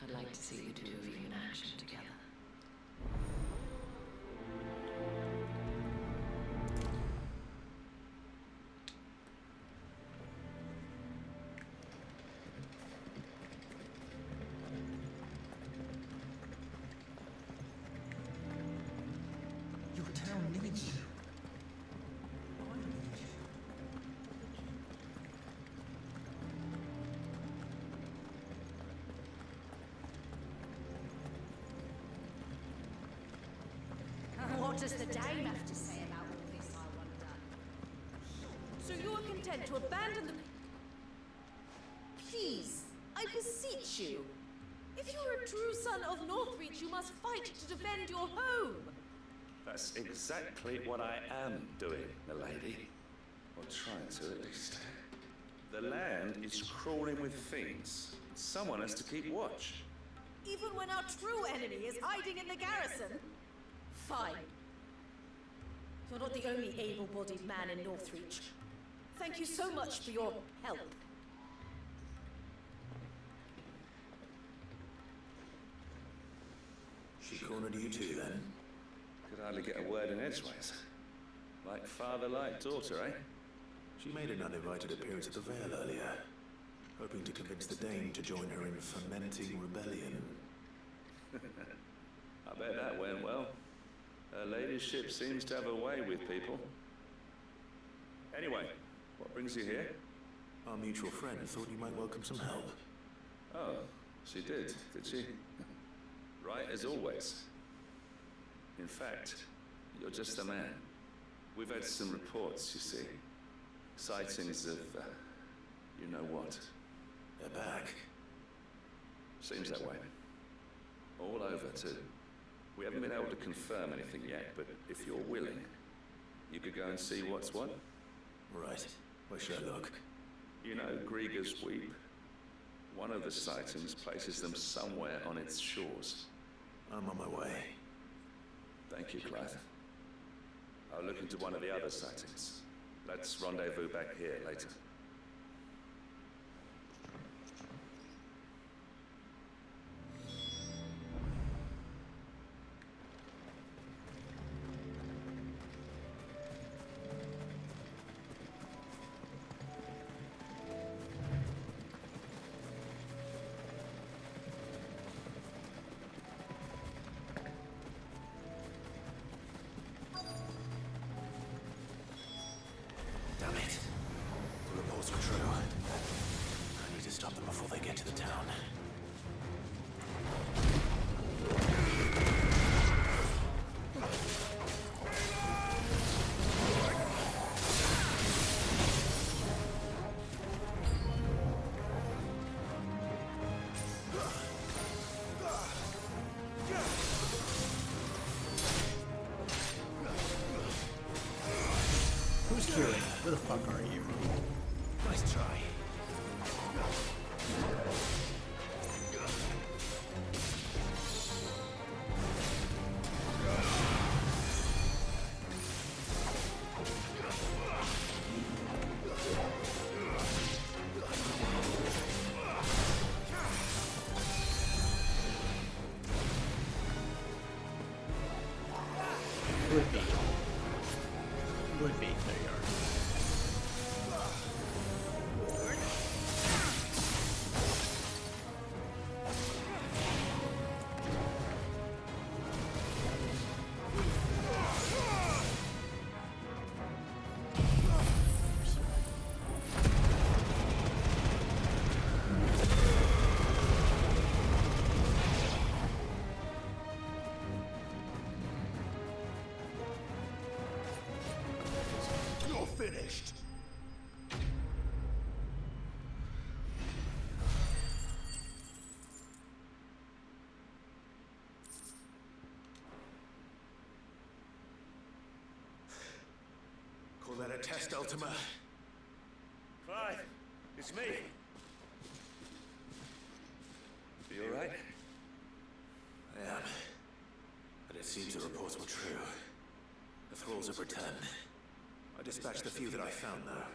I'd like to see the two of you in action together. Your town needs you. What does the Dame have to say about all this, I wonder? So you are content to abandon the... Please, I beseech you. If you are a true son of Northreach, you must fight to defend your home. That's exactly what I am doing, milady. Or trying to, at least. The land is crawling with fiends. Someone has to keep watch. Even when our true enemy is hiding in the garrison? Fine. You're not the only able-bodied man in Northreach. Thank you so much for your help. She cornered you too, then? Could hardly get a word in edgeways. Like father, like daughter, eh? She made an uninvited appearance at the Vale earlier, hoping to convince the Dame to join her in fomenting rebellion. I bet that went well. Her ladyship seems to have a way with people. Anyway, what brings you here? Our mutual friend thought you might welcome some help. Oh, she did she? Right as always. In fact, you're just the man. We've had some reports, you see. Sightings of, you know what. They're back. Seems that way. All over, too. We haven't been able to confirm anything yet, but if you're willing, you could go and see what's what. Right. Where should I look? You know Grieger's Weep? One of the sightings places them somewhere on its shores. I'm on my way. Thank you, Clive. I'll look into one of the other sightings. Let's rendezvous back here later. Damn it. The reports were true. I need to stop them before they get to the town. Who's Kieran? Where the fuck are you? Nice try. Would be. Would be. There you are. You're finished. Call that a test, Ultima? Clive, it's me. You alright? I am. But it seems the reports were true. The thralls have returned. I dispatched the few that I found, though.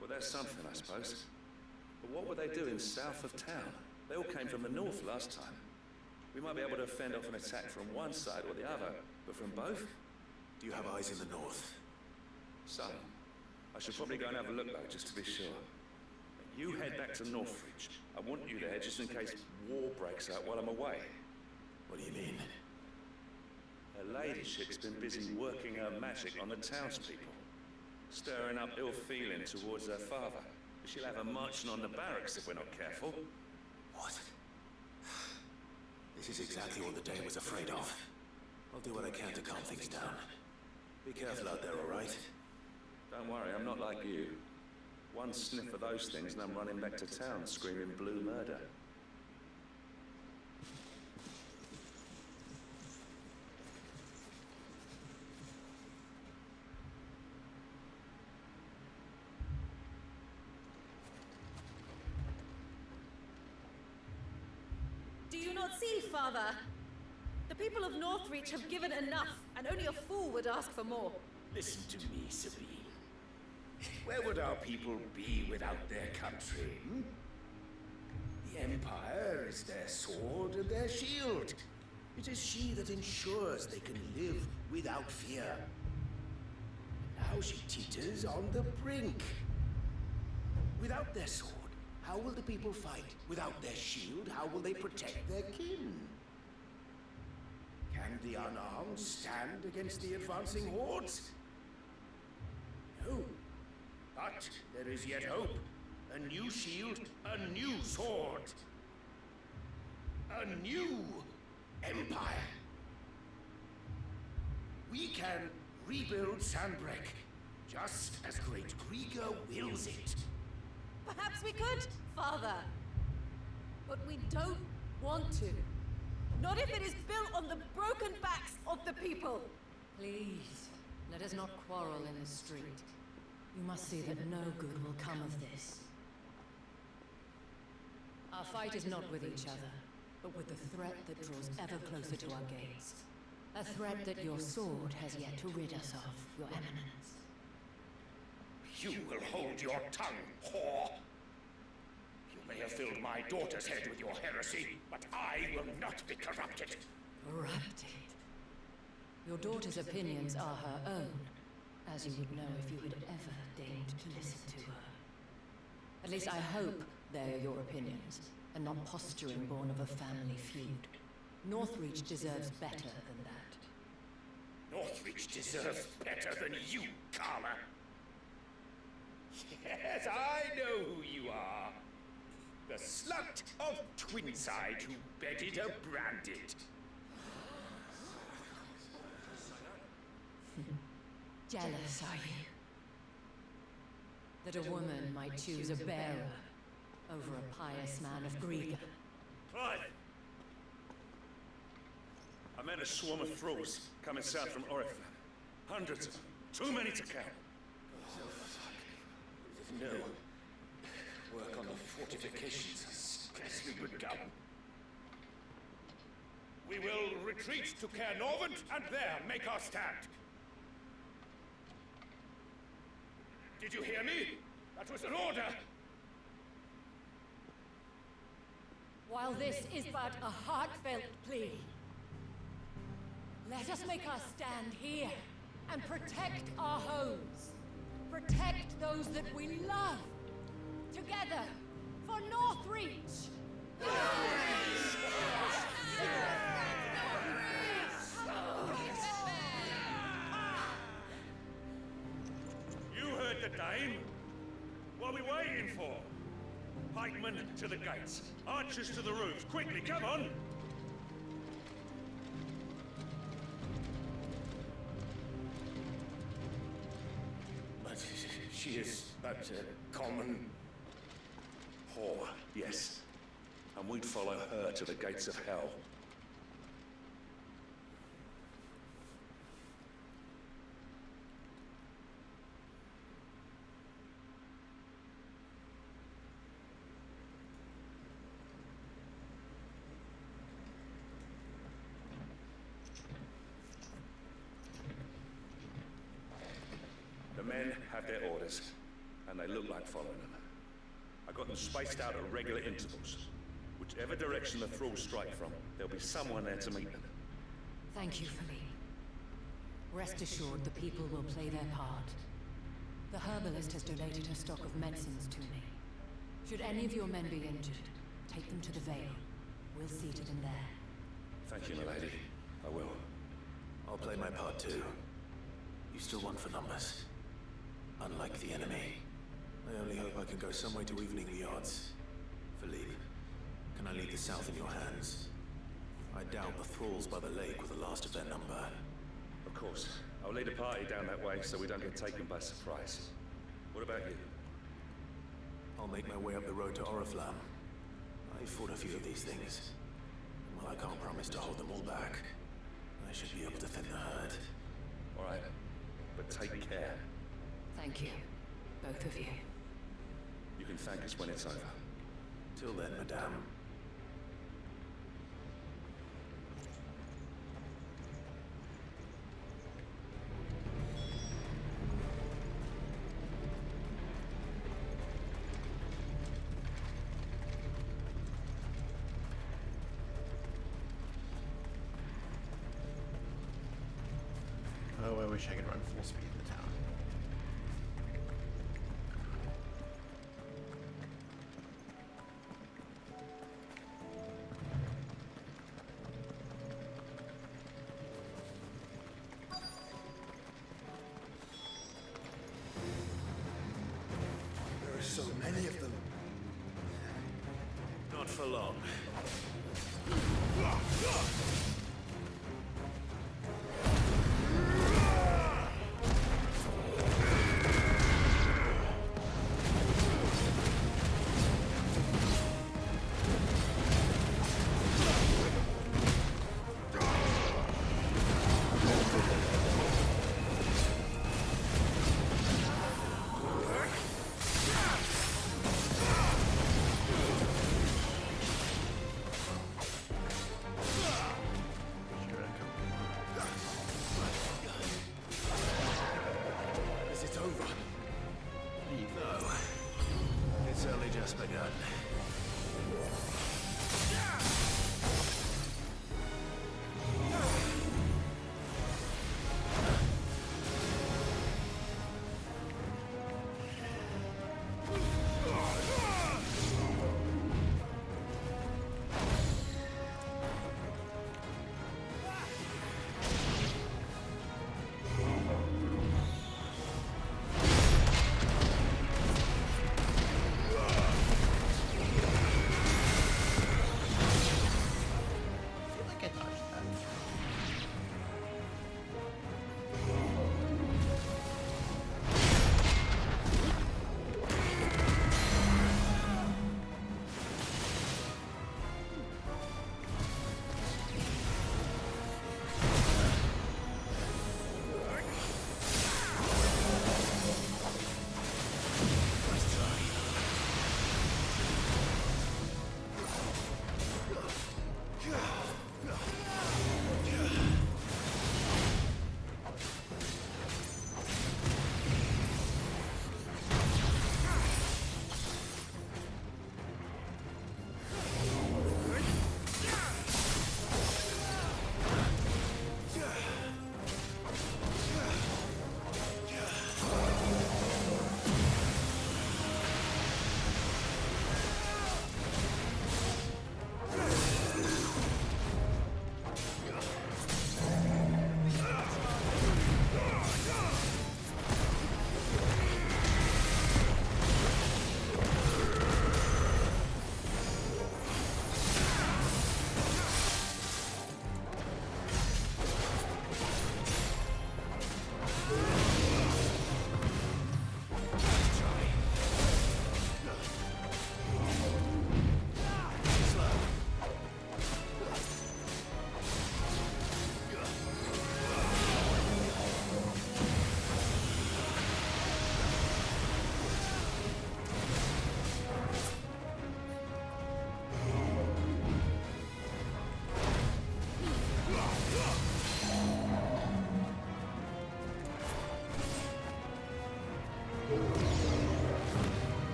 Well, that's something, I suppose. But what were they doing south of town? They all came from the north last time. We might be able to fend off an attack from one side or the other, but from both? Do you have eyes in the north? Some. I should probably go and have a look, though, just to be sure. You head back to Northridge. I want you there just in case war breaks out while I'm away. What do you mean? Her ladyship's been busy working her magic on the townspeople, stirring up ill feeling towards her father. She'll have her marching on the barracks if we're not careful. What? This is exactly what the Dane was afraid of. I'll do what I can to calm things down. Be careful out there, all right? Don't worry, I'm not like you. One sniff of those things and I'm running back to town screaming blue murder. Do you not see, Father? The people of Northreach have given enough, and only a fool would ask for more. Listen to me, Sabine. Where would our people be without their country? Hmm? The Empire is their sword and their shield. It is she that ensures they can live without fear. Now she teeters on the brink. Without their sword, how will the people fight? Without their shield, how will they protect their kin? Can the unarmed stand against the advancing hordes? No. But there is yet hope. A new shield, a new sword. A new empire. We can rebuild Sandbreak, just as Great Krieger wills it. Perhaps we could, Father. But we don't want to. Not if it is built on the broken backs of the people. Please, let us not quarrel in the street. You must see that no good will come of this. Our fight is not with each other, but with the threat that draws ever closer to our gates. A threat that your sword has yet to rid us of, Your Eminence. You will hold your tongue, whore! You may have filled my daughter's head with your heresy, but I will not be corrupted. Corrupted? Your daughter's opinions are her own, as you would know if you had ever deigned to listen to her. At least I hope they're your opinions, and not posturing born of a family feud. Northreach deserves better than that. Northreach deserves better than you, Carla. Yes, I know who you are. The slut of Twinside who bedded a branded. Jealous, are you? That a woman might choose a bearer over a pious man of Griga. Clive! I met a swarm of thralls coming south from Oriflamme. Hundreds of them. Too many to count. No. Work on the fortifications has scarcely begun. We will retreat to Caer Norvent and there make our stand. Did you hear me? That was an order! While this is but a heartfelt plea, let us make our stand here and protect our homes. Protect those that we love. Together, for Northreach! You heard the dame. What are we waiting for? Pikemen to the gates. Archers to the roofs. Quickly, come on! But she is but a common whore, yes. And we'd follow her to the gates of hell. The men have their orders, and they look like following them. I got them spaced out at regular intervals. Whichever direction the thralls strike from, there'll be someone there to meet them. Thank you, Philippe. Rest assured, the people will play their part. The herbalist has donated her stock of medicines to me. Should any of your men be injured, take them to the Vale. We'll see to them there. Thank you, milady. I will. I'll play my part too. You still won for numbers. Unlike the enemy. I only hope I can go some way to evening the odds. Philippe, can I leave the south in your hands? I doubt the thralls by the lake were the last of their number. Of course. I'll lead a party down that way so we don't get taken by surprise. What about you? I'll make my way up the road to Oriflamme. I fought a few of these things. Well, I can't promise to hold them all back. I should be able to thin the herd. All right. But take care. Thank you. Both of you. You can thank us when it's over. Till then, madame. Oh, I wish I could run full speed in the town. There are so many of them. Not for long.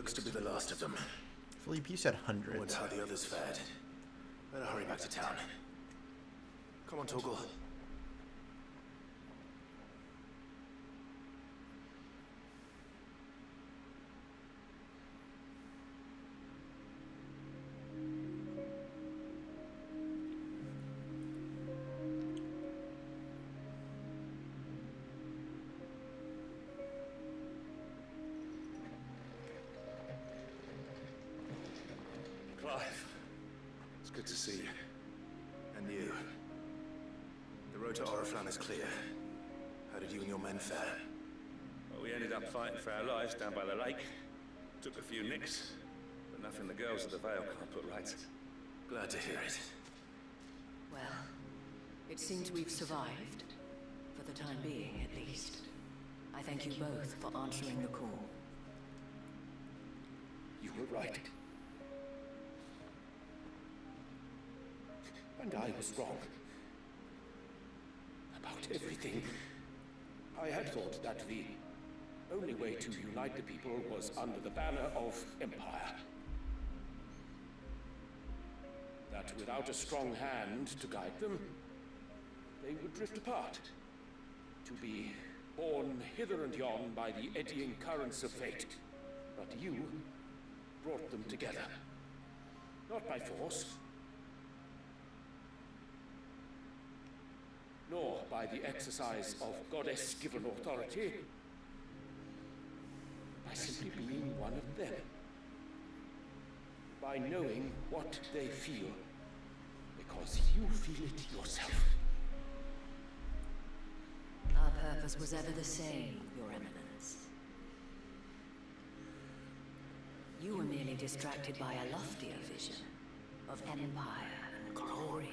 looks to be the last of them. Philippe, you said I hundreds. wonder how the others fared. Better hurry back to town. Come on, Torgal. Clive, it's good to see you. And you. The road to Oriflamme is clear. How did you and your men fare? Well, we ended up fighting for our lives down by the lake. Took a few nicks, but nothing the girls of the Vale can't put right. Glad to hear it. Well, it seems we've survived. For the time being, at least. I thank you both for answering the call. You were right. And I was wrong. About everything. I had thought that the only way to unite the people was under the banner of Empire. That without a strong hand to guide them, they would drift apart. To be borne hither and yon by the eddying currents of fate. But you brought them together. Not by force, nor by the exercise of goddess-given authority, by simply being one of them. By knowing what they feel, because you feel it yourself. Our purpose was ever the same, Your Eminence. You were merely distracted by a loftier vision of empire and glory,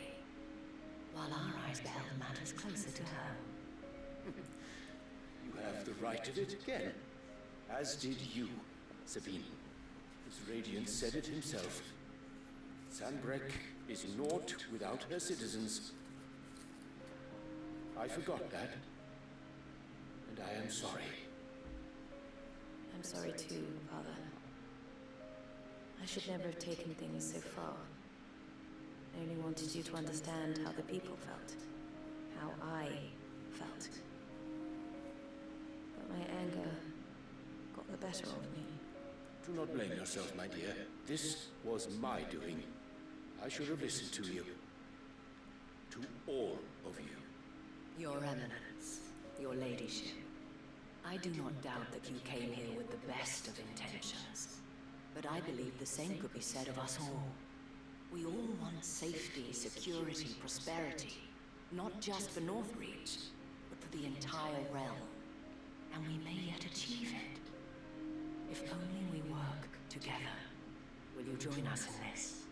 while our eyes beheld matters closer to home. You have the right of it again, as did you, Sabine. His Radiance said it himself. Sanbreque is naught without her citizens. I forgot that, and I am sorry. I'm sorry too, Father. I should never have taken things so far. I only wanted you to understand how the people felt. How I felt. But my anger got the better of me. Do not blame yourself, my dear. This was my doing. I should have listened to you. To all of you. Your Eminence, Your Ladyship, I do not doubt that you came here with the best of intentions. But I believe the same could be said of us all. We all want safety, security, prosperity. Not just for Northreach, but for the entire realm. And we may yet achieve it. If only we work together. Will you join us in this?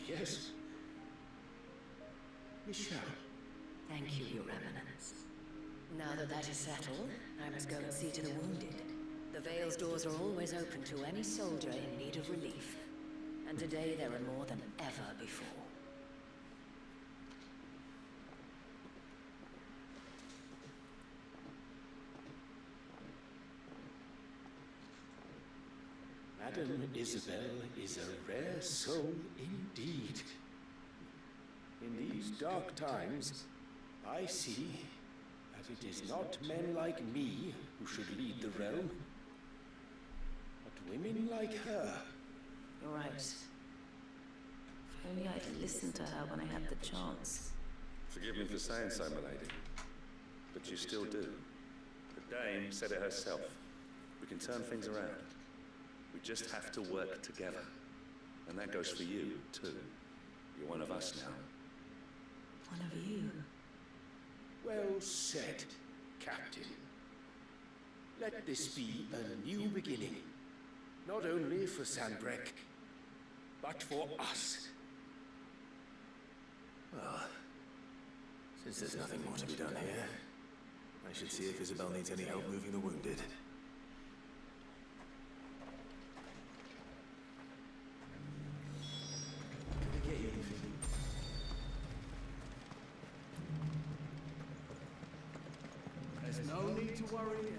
Yes. Michelle. Thank you, Your Eminence. Now that that is settled, I must go and see to the wounded. The Vale's doors are always open to any soldier in need of relief. And today there are more than ever before. Madame Isabel is a rare soul indeed. In these dark times, I see that it is not men like me who should lead the realm, but women like her. You're right. If only I'd listened to her when I had the chance. Forgive me for saying so, my lady, but you still do. The Dame said it herself. We can turn things around. We just have to work together. And that goes for you, too. You're one of us now. One of you? Well said, Captain. Let this be a new beginning. Not only for Sanbreque, but for us. Well, since there's nothing more to be done here, I should see if Isabel needs any help moving the wounded. There's no need to worry.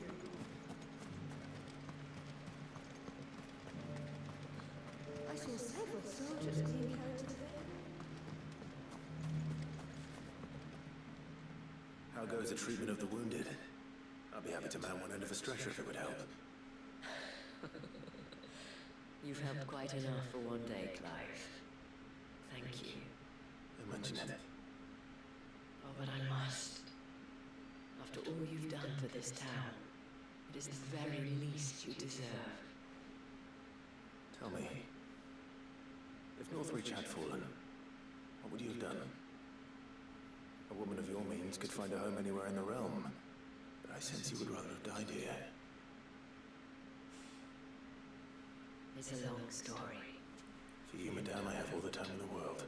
How goes the treatment of the wounded? I'll be happy to mount one end of a stretcher if it would help. You've helped quite enough for one day, Clive. Thank you. I mentioned it. Oh, but I must. After all you've done for this town, it is the very least you deserve. Tell me, if Northreach had fallen, what would you have done? A woman of your means could find a home anywhere in the realm, but I sense you would rather have died here. It's a long story. For you, madame, I have all the time in the world.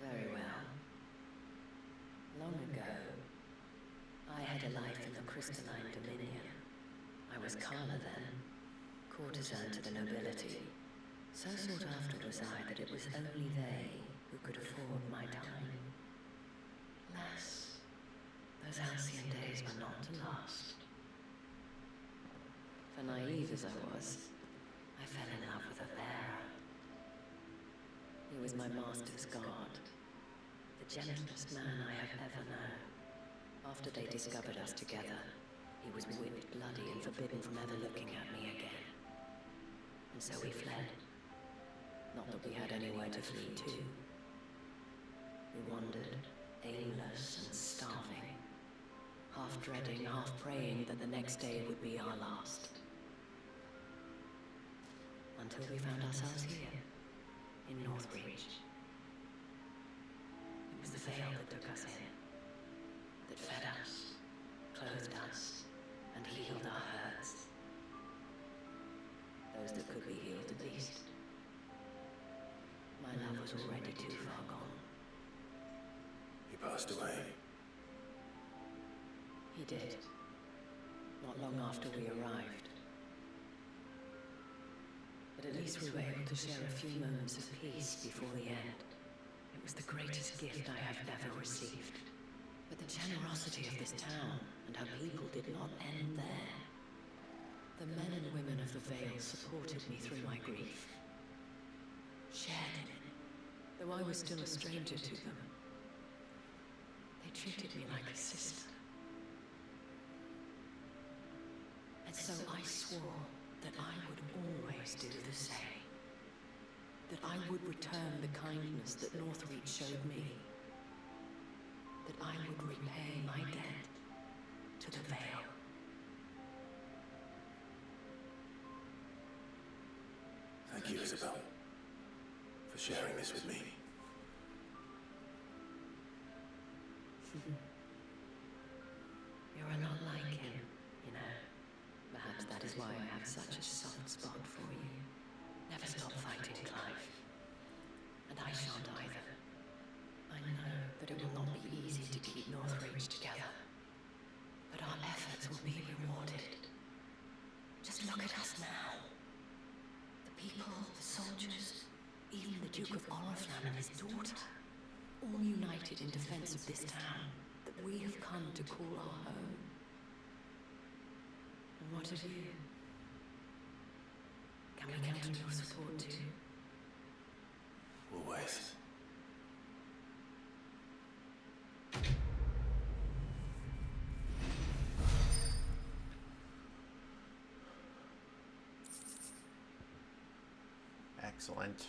Very well. Long ago, I had a life in the crystalline dominion. I was Carla then, courtesan to the nobility. So sought after was I that it was only they who could afford my time. Alas, those halcyon days were not to last. For naive as I was, I fell in love with a bearer. He was my master's guard, the gentlest man I have ever known. After they discovered us together, he was whipped bloody and forbidden from ever looking at me again. And so we fled. Not that we had anywhere to flee to. We wandered, aimless and starving, half dreading, half praying that the next day would be our last. Until we found ourselves here, in Northreach. It was the veil that took us in, that fed us, clothed us, and healed our hurts. Those that could be healed at least. My love was already too far gone. He passed away. He did. Not long after we arrived. But at least we were able to share a few moments of peace before the end. It was the greatest gift I have ever received. But the generosity of this town and her people did not end there. The men and women of the Vale supported me through my grief. Shared in it, though I was still a stranger to them. They treated me like a sister. And so I swore that I would always do the same. That I would return the kindness that Northreach showed me. That I would repay my debt to the Vale. Thank you, Isabel, for sharing this with me. You're a lot like him, you know. Perhaps that is why I have such a soft spot for you. Never stop fighting, Clive. And I shan't either. I know that it will not be easy to keep Northreach together. But our efforts will be rewarded. Just look at us now. The people, the soldiers, even the Duke of Oriflamme and his daughter, all united in defense of this town that we have come to call our home. And what of you? Can we count on your support too? Always. Excellent.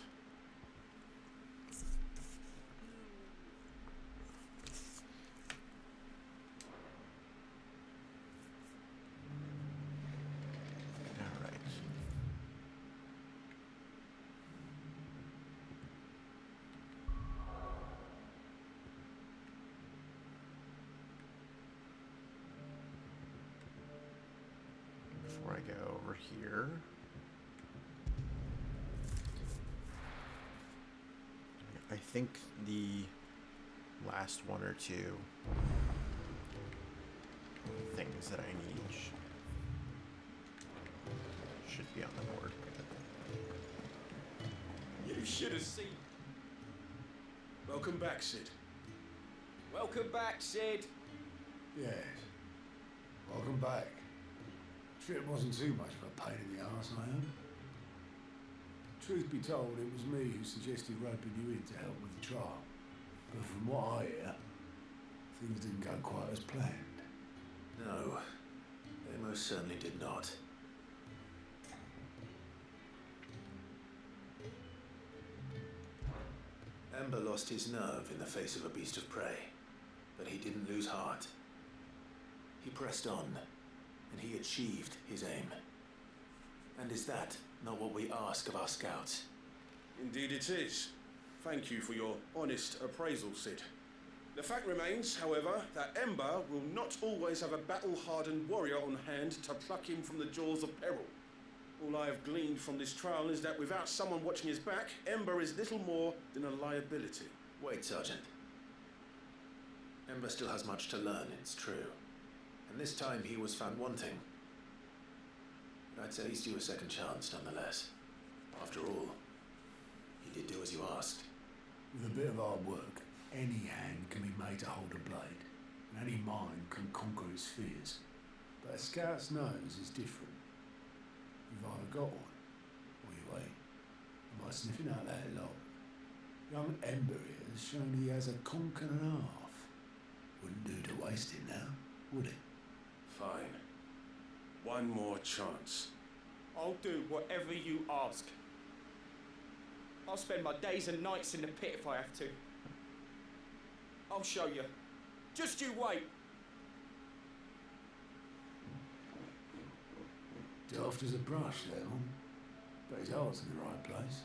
All right. Before I go over here, I think the last one or two things that I need should be on the board. You should have seen. Welcome back, Sid. Welcome back, Sid. Yes. Welcome back. Trip wasn't too much of a pain in the arse, I am. Truth be told, it was me who suggested roping you in to help with the trial. But from what I hear, things didn't go quite as planned. No, they most certainly did not. Ember lost his nerve in the face of a beast of prey, but he didn't lose heart. He pressed on, and he achieved his aim. And is that not what we ask of our scouts? Indeed it is. Thank you for your honest appraisal, Sid. The fact remains, however, that Ember will not always have a battle-hardened warrior on hand to pluck him from the jaws of peril. All I have gleaned from this trial is that without someone watching his back, Ember is little more than a liability. Wait, Sergeant. Ember still has much to learn, it's true. And this time he was found wanting. But I'd say he's due a second chance, nonetheless. After all, he did do as you asked. With a bit of hard work, any hand can be made to hold a blade, and any mind can conquer its fears. But a scout's nose is different. You've either got one, or you ain't. Am I sniffing out that lot? Young Ember here has shown he has a conk and a half. Wouldn't do to waste it now, would it? Fine. One more chance. I'll do whatever you ask. I'll spend my days and nights in the pit if I have to. I'll show you. Just you wait. Daft as a brush, that one. But his heart's in the right place.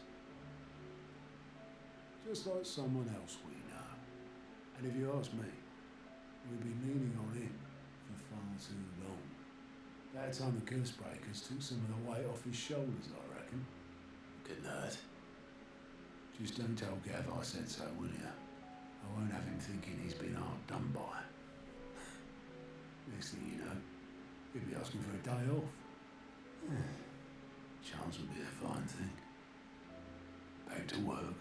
Just like someone else we know. And if you ask me, we've been leaning on him for far too long. That time the Cursebreakers took some of the weight off his shoulders, I reckon. Good night. Just don't tell Gav I said so, will you? I won't have him thinking he's been hard done by. Next thing you know, he'll be asking for a day off. Chance would be a fine thing. Back to work.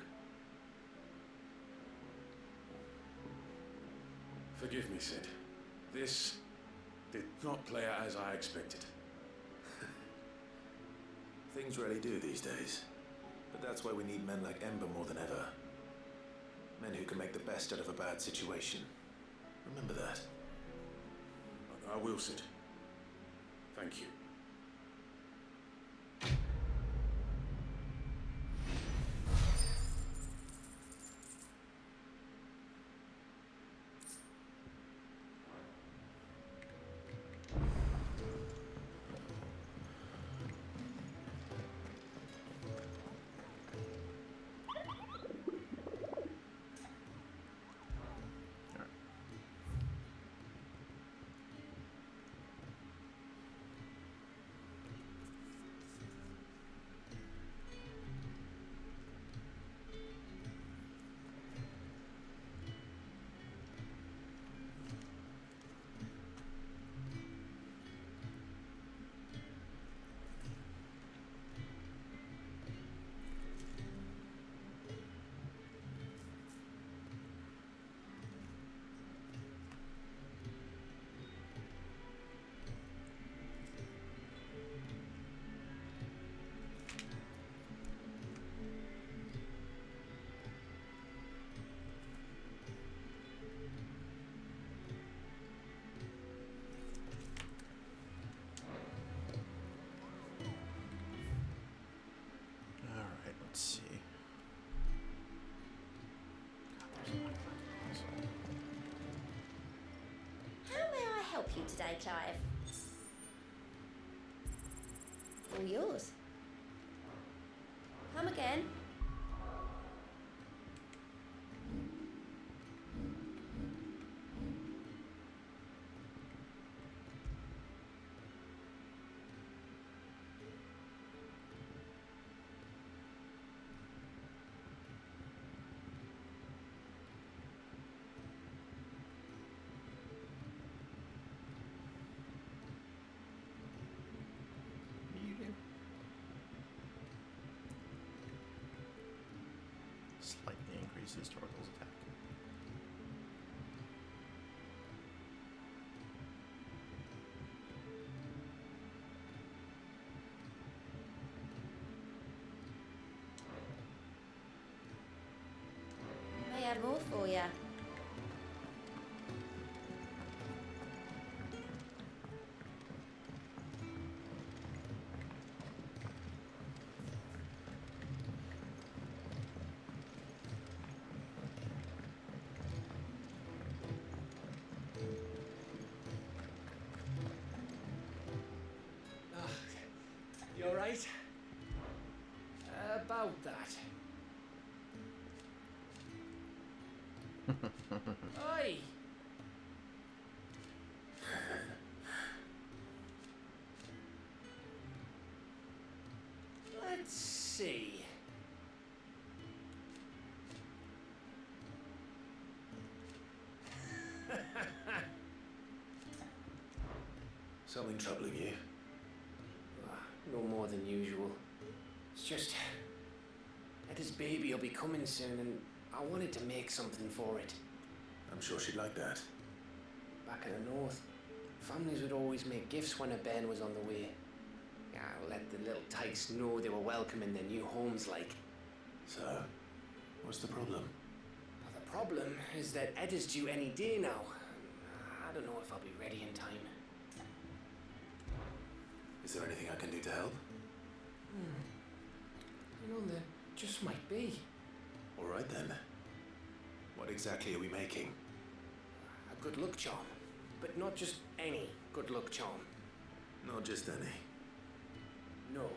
Forgive me, Sid. This did not play out as I expected. Things really do these days. But that's why we need men like Ember more than ever. Men who can make the best out of a bad situation. Remember that. I will, Sid. Thank you. Help you today, Clive? All yours. Come again. more for ya. You alright? About that. Oi! Let's see. Something troubling you? No more than usual. It's just... Etta's baby will be coming soon and I wanted to make something for it. I'm sure she'd like that. Back in the north, families would always make gifts when a bairn was on the way. Yeah, let the little tykes know they were welcome in their new homes like. So, what's the problem? Well, the problem is that Etta's due any day now. I don't know if I'll be ready in time. Is there anything I can do to help? You know, there just might be. All right then. What exactly are we making? A good luck charm. But not just any good luck charm. Not just any. No.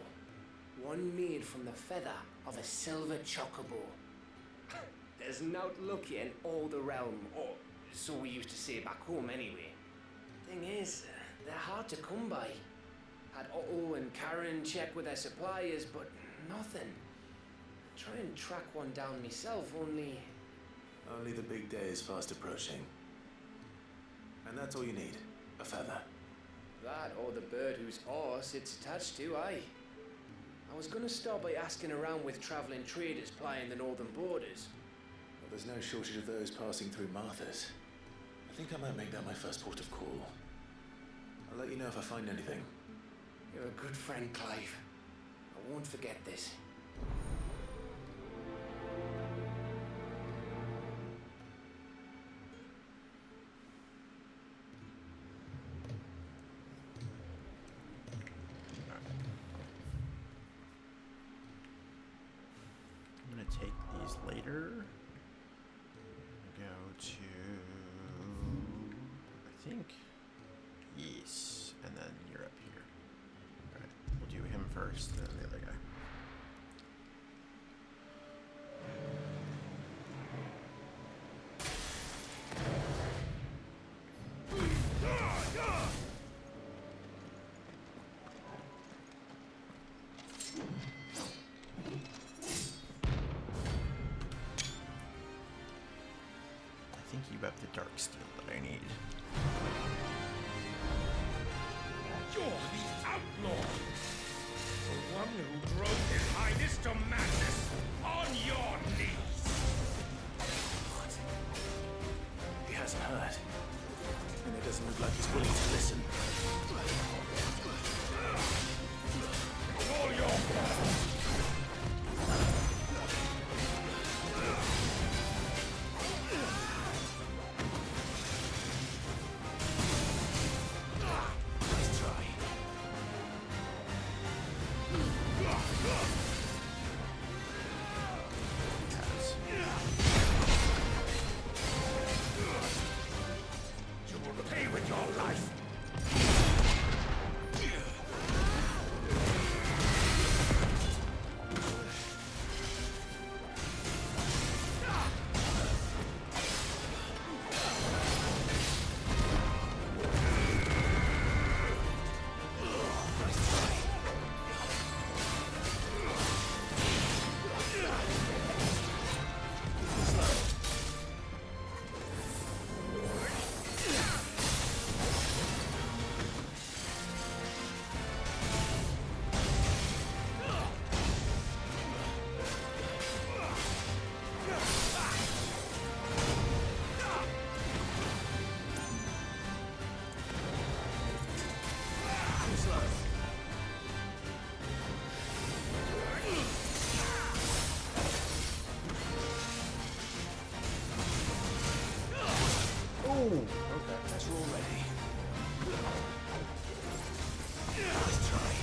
One made from the feather of a silver chocobo. There's naught lucky in all the realm, or so we used to say back home anyway. Thing is, they're hard to come by. Had Otto and Karen check with their suppliers, but nothing. Try and track one down myself, only... Only the big day is fast approaching. And that's all you need, a feather. That or the bird whose horse it's attached to, aye. I was gonna start by asking around with travelling traders plying the northern borders. Well, there's no shortage of those passing through Martha's. I think I might make that my first port of call. I'll let you know if I find anything. You're a good friend, Clive. I won't forget this. I'm gonna take these later. Go to, I think, Yes, and then you're up here. All right, we'll do him first, and then the other guy. I think you have the dark steel that I need. You're the outlaw! The one who drove his highness to madness! On your knees! What? He hasn't heard. And it doesn't look like he's willing to listen. All your blood! You will pay with your life! okay. As we're all ready. Let's try.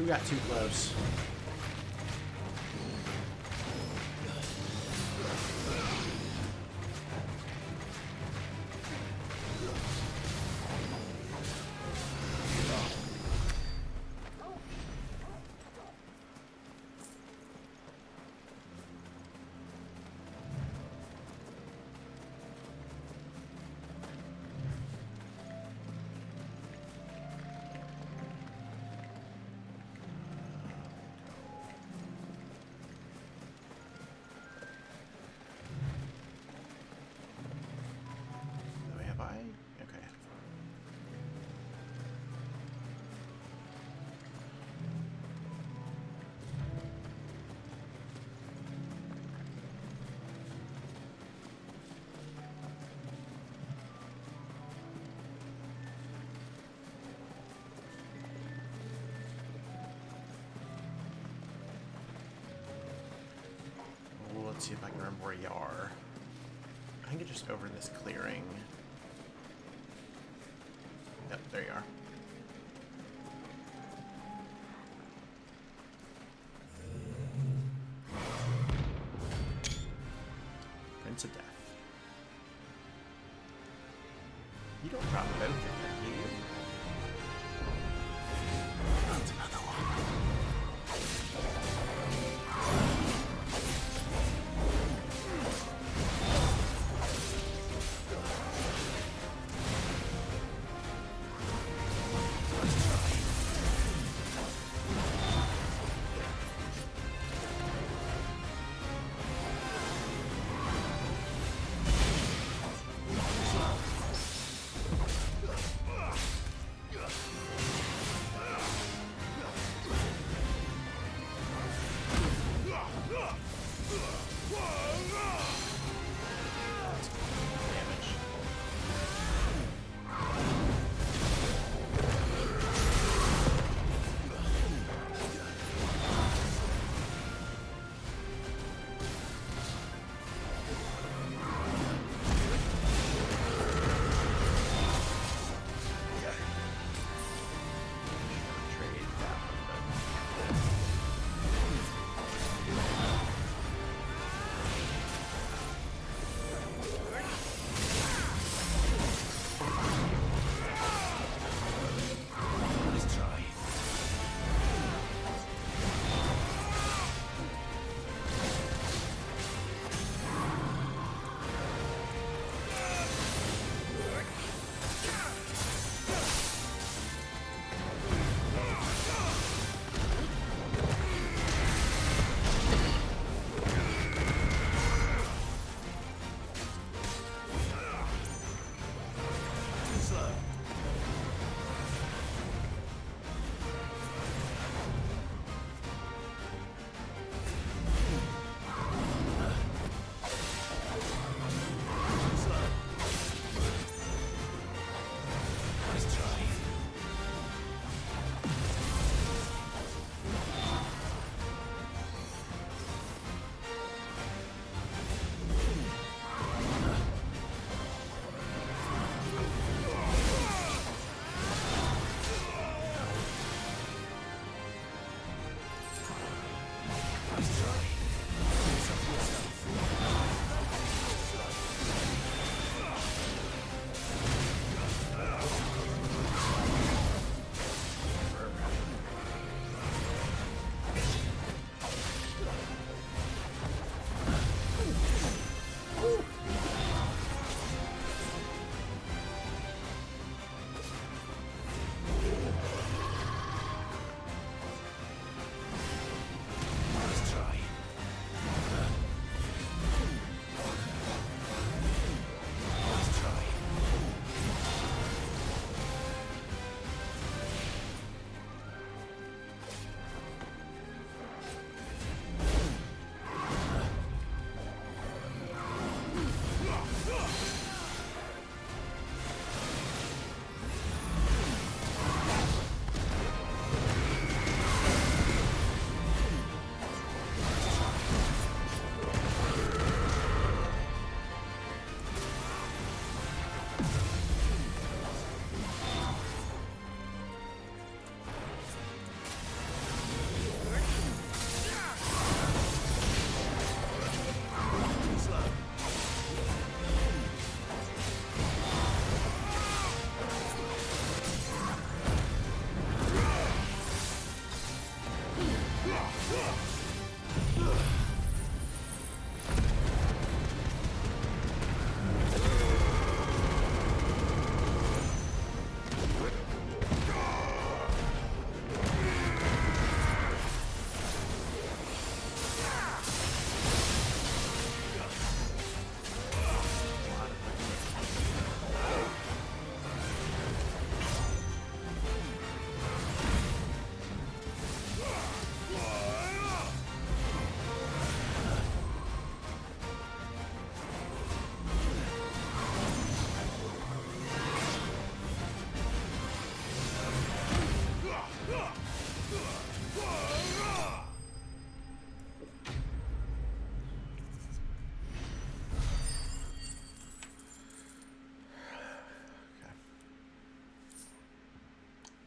Who got too close? Let's see if I can remember where you are. I think it's just over in this clearing. Yep, there you are. Prince of Death. You don't drop both of them, do you? That's another one.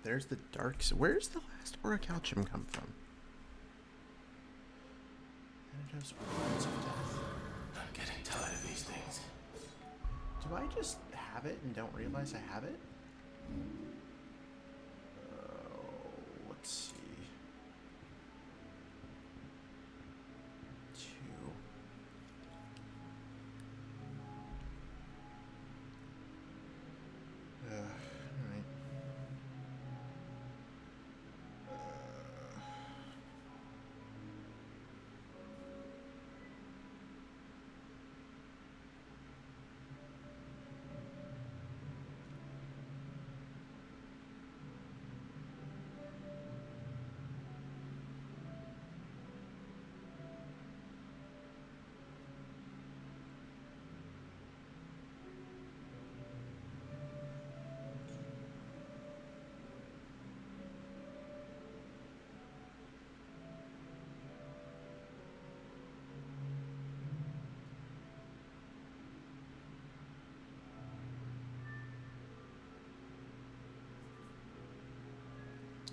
There's the dark. Where's the last orichalcum come from? Thanatos Organs of Death. I'm getting tired of these things. Do I just have it and don't realize I have it? Let's see. 2. Alright.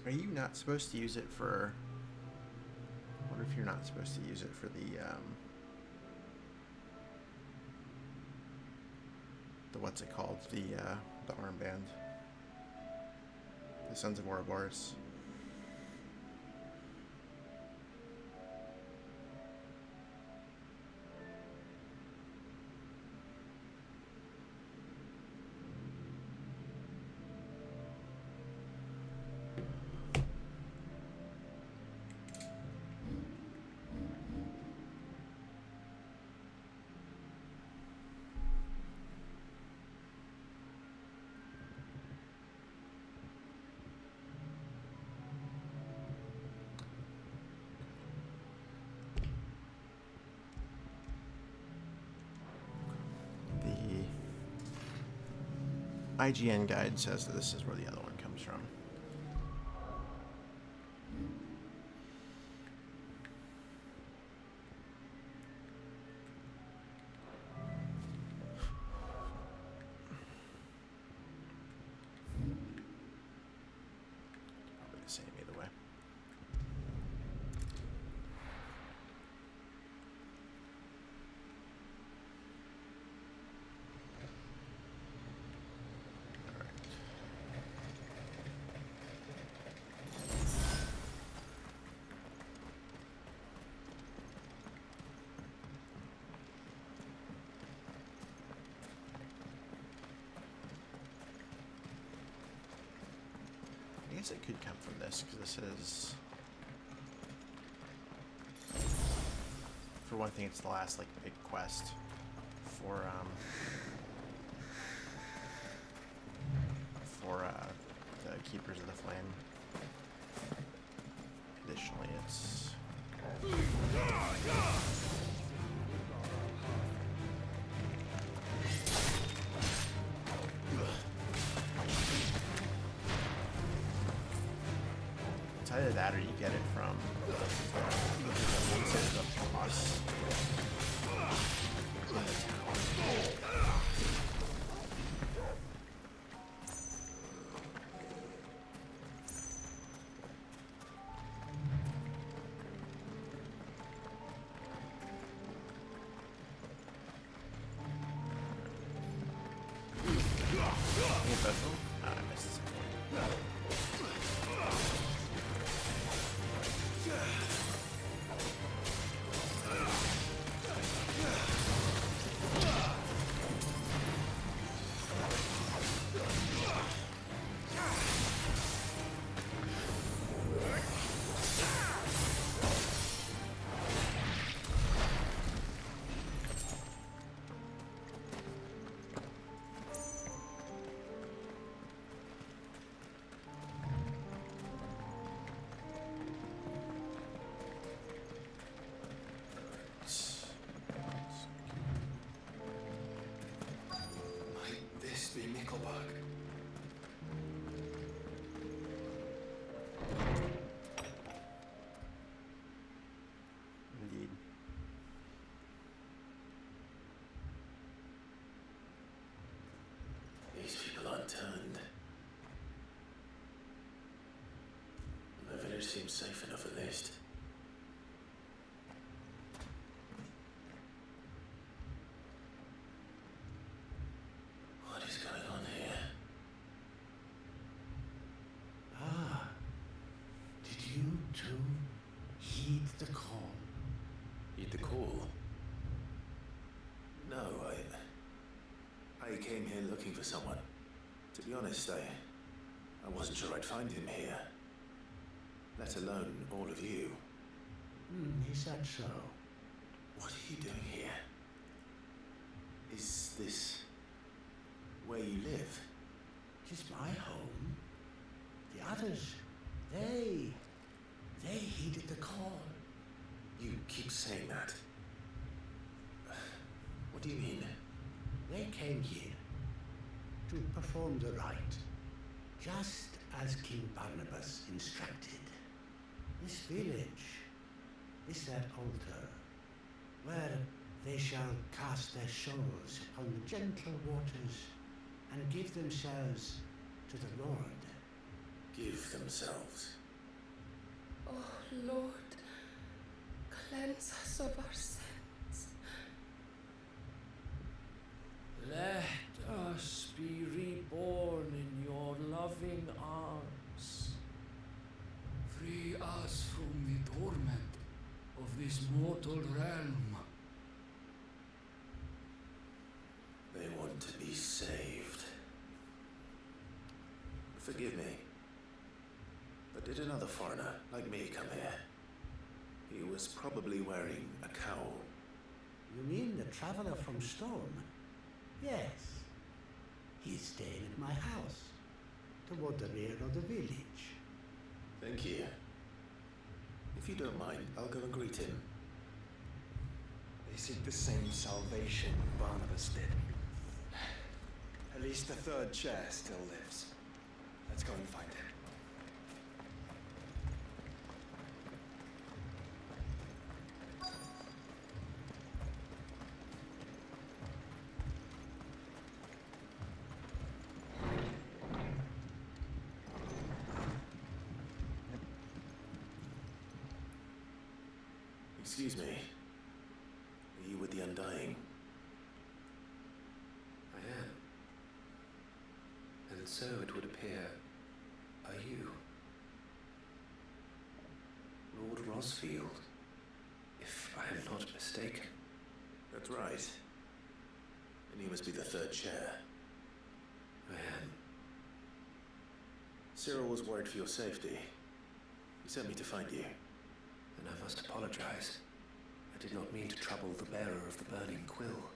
Are you not supposed to use it for... I wonder if you're not supposed to use it for the what's it called? The armband. The Sons of Ouroboros. IGN guide says that this is where the other one comes from. Probably the same either way. I guess it could come from this, because this is... For one thing, it's the last, like, big quest for the Keepers of the Flame. Additionally, it's... It's either that or you get it from the boss in the town. I missed the second one. Might this be Nickelbug? Indeed. These people aren't turned. seems safe enough at least. What is going on here? Ah, did you two heed the call? Heed the call? No, I came here looking for someone. To be honest, I wasn't sure I'd find him here. Let alone all of you. Is that so? What are you doing here? Is this where you live? It is my home. The others, they heeded the call. You keep saying that. What do you mean? They came here to perform the rite, just as King Barnabas instructed. This village is their altar, where they shall cast their souls upon the gentle waters and give themselves to the Lord. Give themselves? Oh, Lord, cleanse us of our sins. Let us be reborn in your loving arms. Free us from the torment of this mortal realm. They want to be saved. Forgive me, but did another foreigner like me come here? He was probably wearing a cowl. You mean the traveler from Storm? Yes. He's staying at my house, toward the rear of the village. Thank you. If you don't mind, I'll go and greet him. They seek the same salvation Barnabas did. At least the third chair still lives. Let's go and find him. Excuse me. Are you with the Undying? I am. And so it would appear, are you? Lord Rosfield, if I am not mistaken. That's right. And you must be the third chair. I am. Cyril was worried for your safety. He sent me to find you. And I must apologize. I did not mean to trouble the bearer of the burning quill,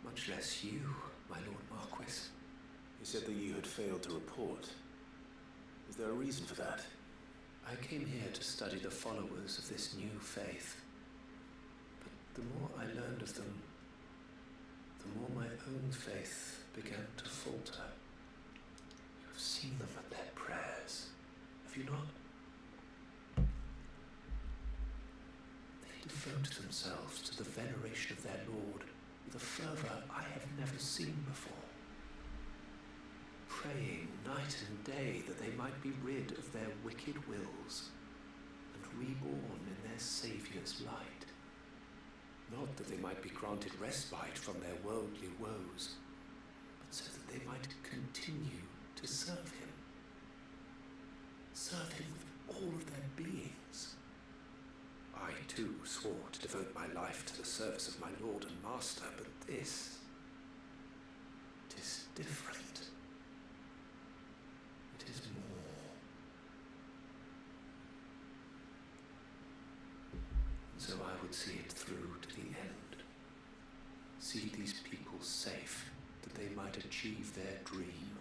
much less you, my Lord Marquis. He said that you had failed to report. Is there a reason for that? I came here to study the followers of this new faith. But the more I learned of them, the more my own faith began to falter. You have seen them at their prayers, have you not? Devote themselves to the veneration of their Lord with a fervor I have never seen before. Praying night and day that they might be rid of their wicked wills and reborn in their Saviour's light. Not that they might be granted respite from their worldly woes, but so that they might continue to serve him. Serve him with all of their beings. I too swore to devote my life to the service of my Lord and Master, but this... it is different. It is more. So I would see it through to the end. See these people safe, that they might achieve their dream.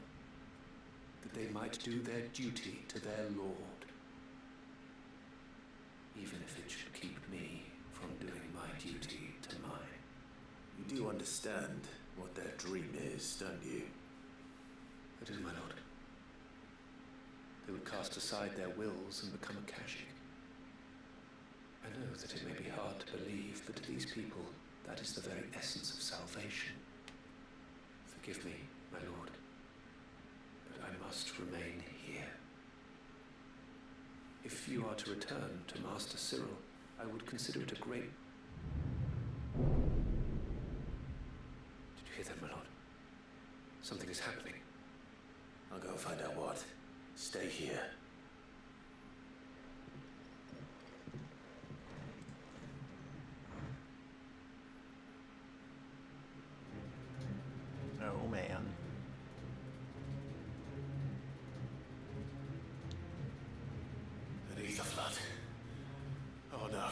That they might do their duty to their Lord. Even if it should keep me from doing my duty to mine. You do understand what their dream is, don't you? I do, my lord. They would cast aside their wills and become a Kashik. I know that it may be hard to believe, but to these people, that is the very essence of salvation. Forgive me, my lord, but I must remain here. If If you are to return to Master Cyril, I would consider it a great... Did you hear that, my lord? Something is happening. I'll go find out what. Stay here. Oh man. An ether flood. Oh no.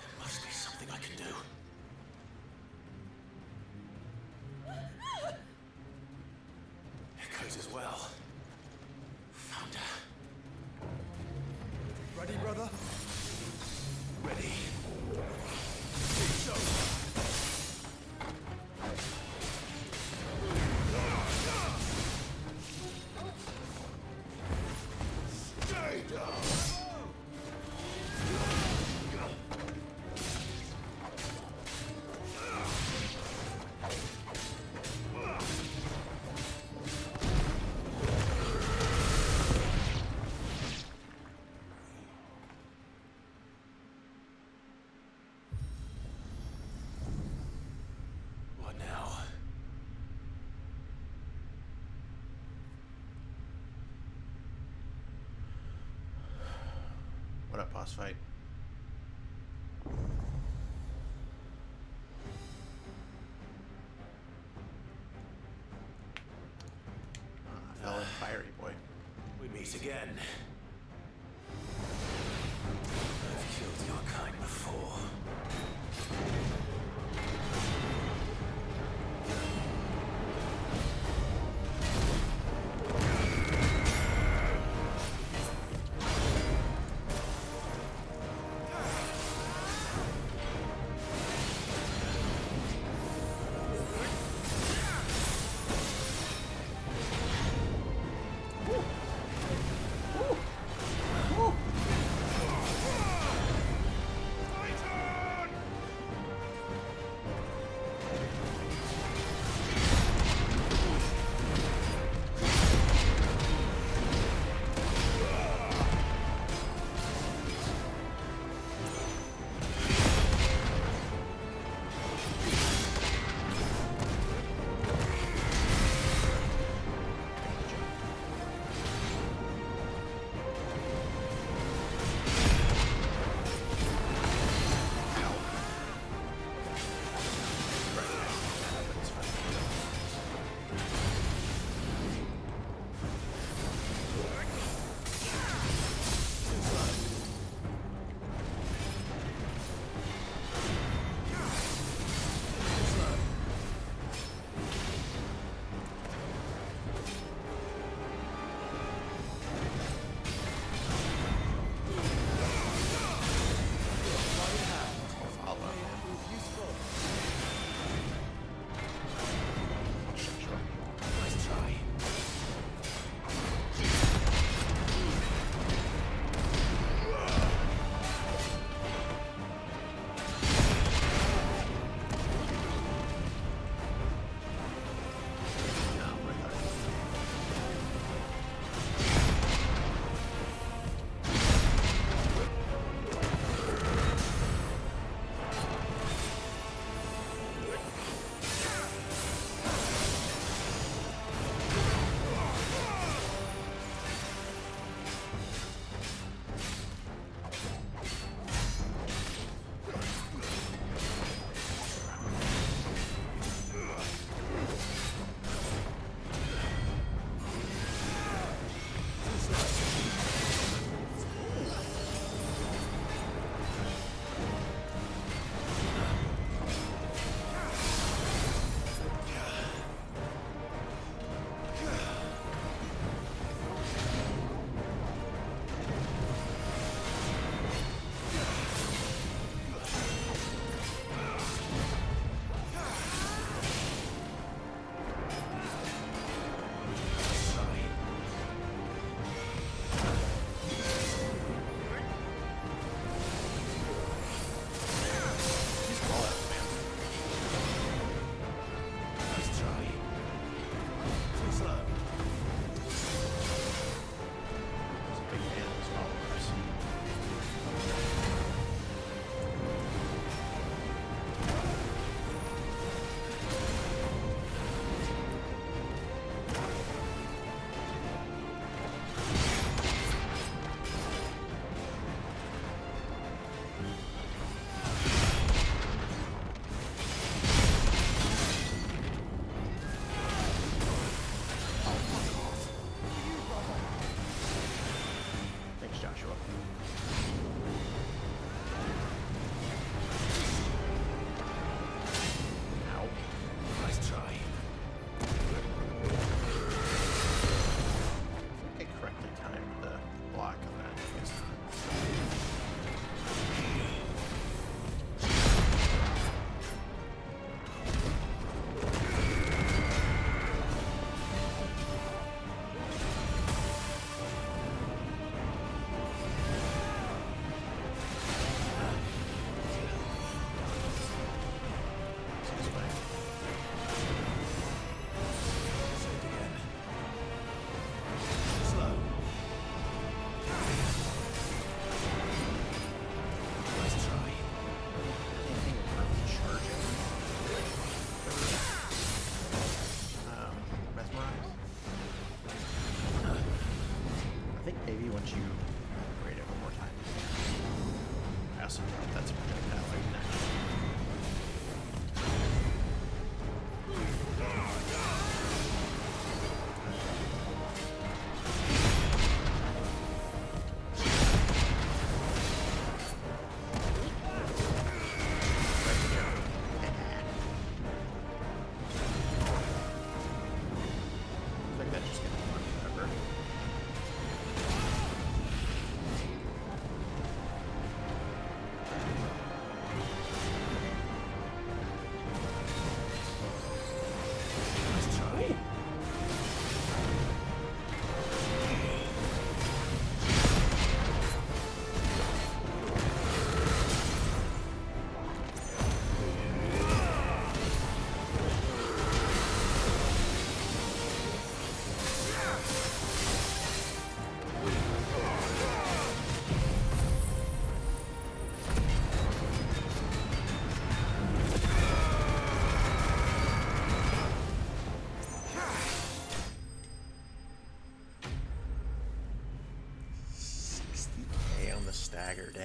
There must be something I can do. Echoes as well. Found her. Ready, brother? Ready. So. Stay down! What now? What up, boss fight? Fellow fiery boy. We meet again. I've killed your kind before. Woo!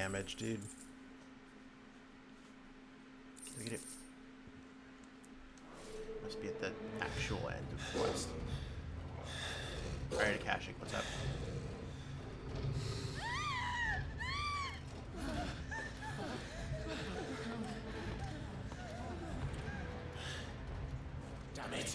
damage, dude. Look at it. Must be at the actual end of the quest. Alright, Akashic, what's up? Damn it!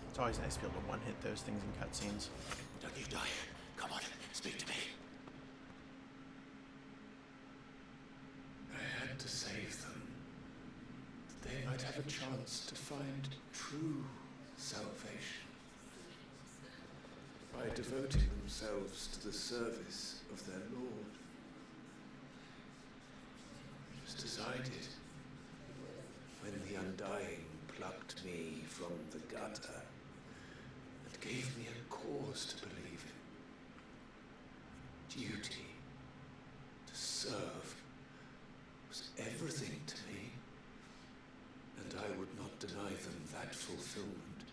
It's always nice to be able to one-hit those things in cutscenes. Don't you die. Come on, speak to me. I had to save them, that they might have a chance to find true salvation. By devoting themselves to the service of their Lord. Just as I did, when the Undying plucked me from the gutter and gave me a cause to believe in. Duty to serve was everything to me, and I would not deny them that fulfillment,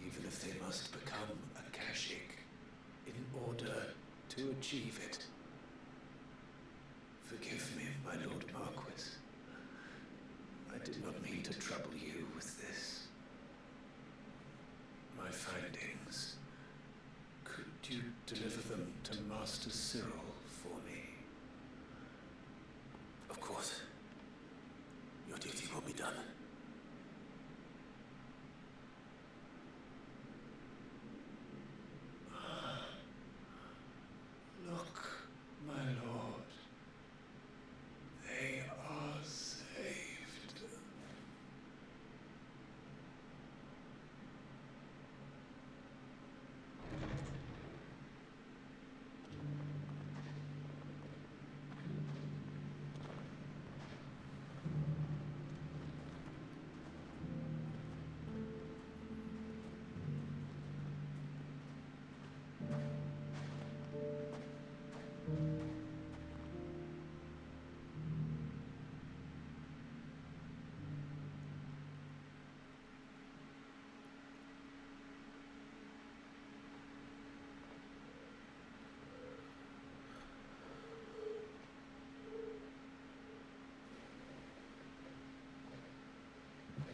even if they must become Akashic in order to achieve it. Forgive me, my Lord Marquis. I did not mean to trouble you with this. My findings. Could you deliver them to Master Cyril for me? Of course. Your duty will be done. Look, my lord. They are saved.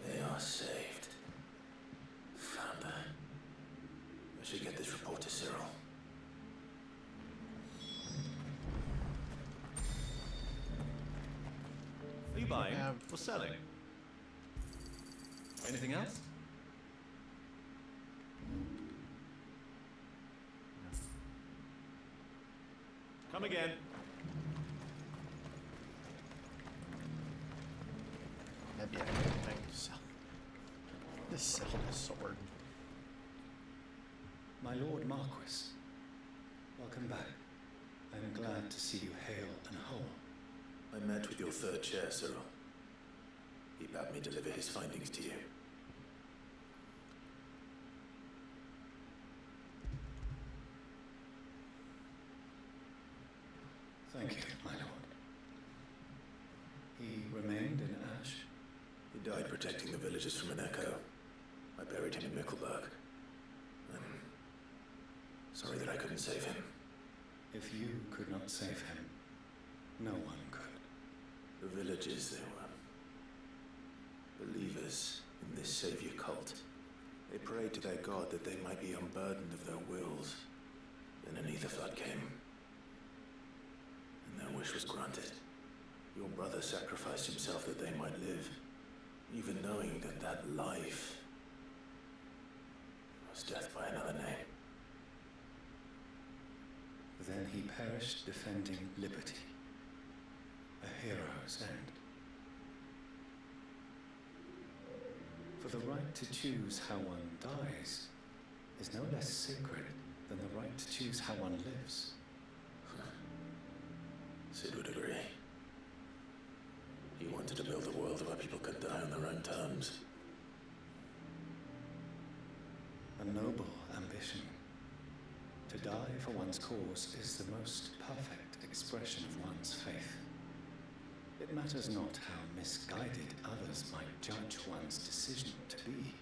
They are saved. Found her. I should get this report to Cyril. Are you buying or selling? Anything else? Come again. That'd be a good thing to sell. Just sell the sword. My Lord Marquis, welcome back. I'm glad to see you hale and whole. I met with your third chair, Cyril. He bade me deliver his findings to you. Thank you, my lord. He remained in Ash? He died protecting the villagers from an echo. I buried him in Mickelberg. I'm sorry that I couldn't save him. If you could not save him, no one could. The villagers, they were believers in this savior cult. They prayed to their god that they might be unburdened of their wills. Then an ether flood came, and their wish was granted. Your brother sacrificed himself that they might live, even knowing that that life was death by another name. Then he perished defending liberty. A hero's end. For the right to choose how one dies is no less sacred than the right to choose how one lives. Sid would agree. He wanted to build a world where people could die on their own terms. A noble ambition. To To die for one's cause is the most perfect expression of one's faith. It matters not how misguided others might judge one's decision to be,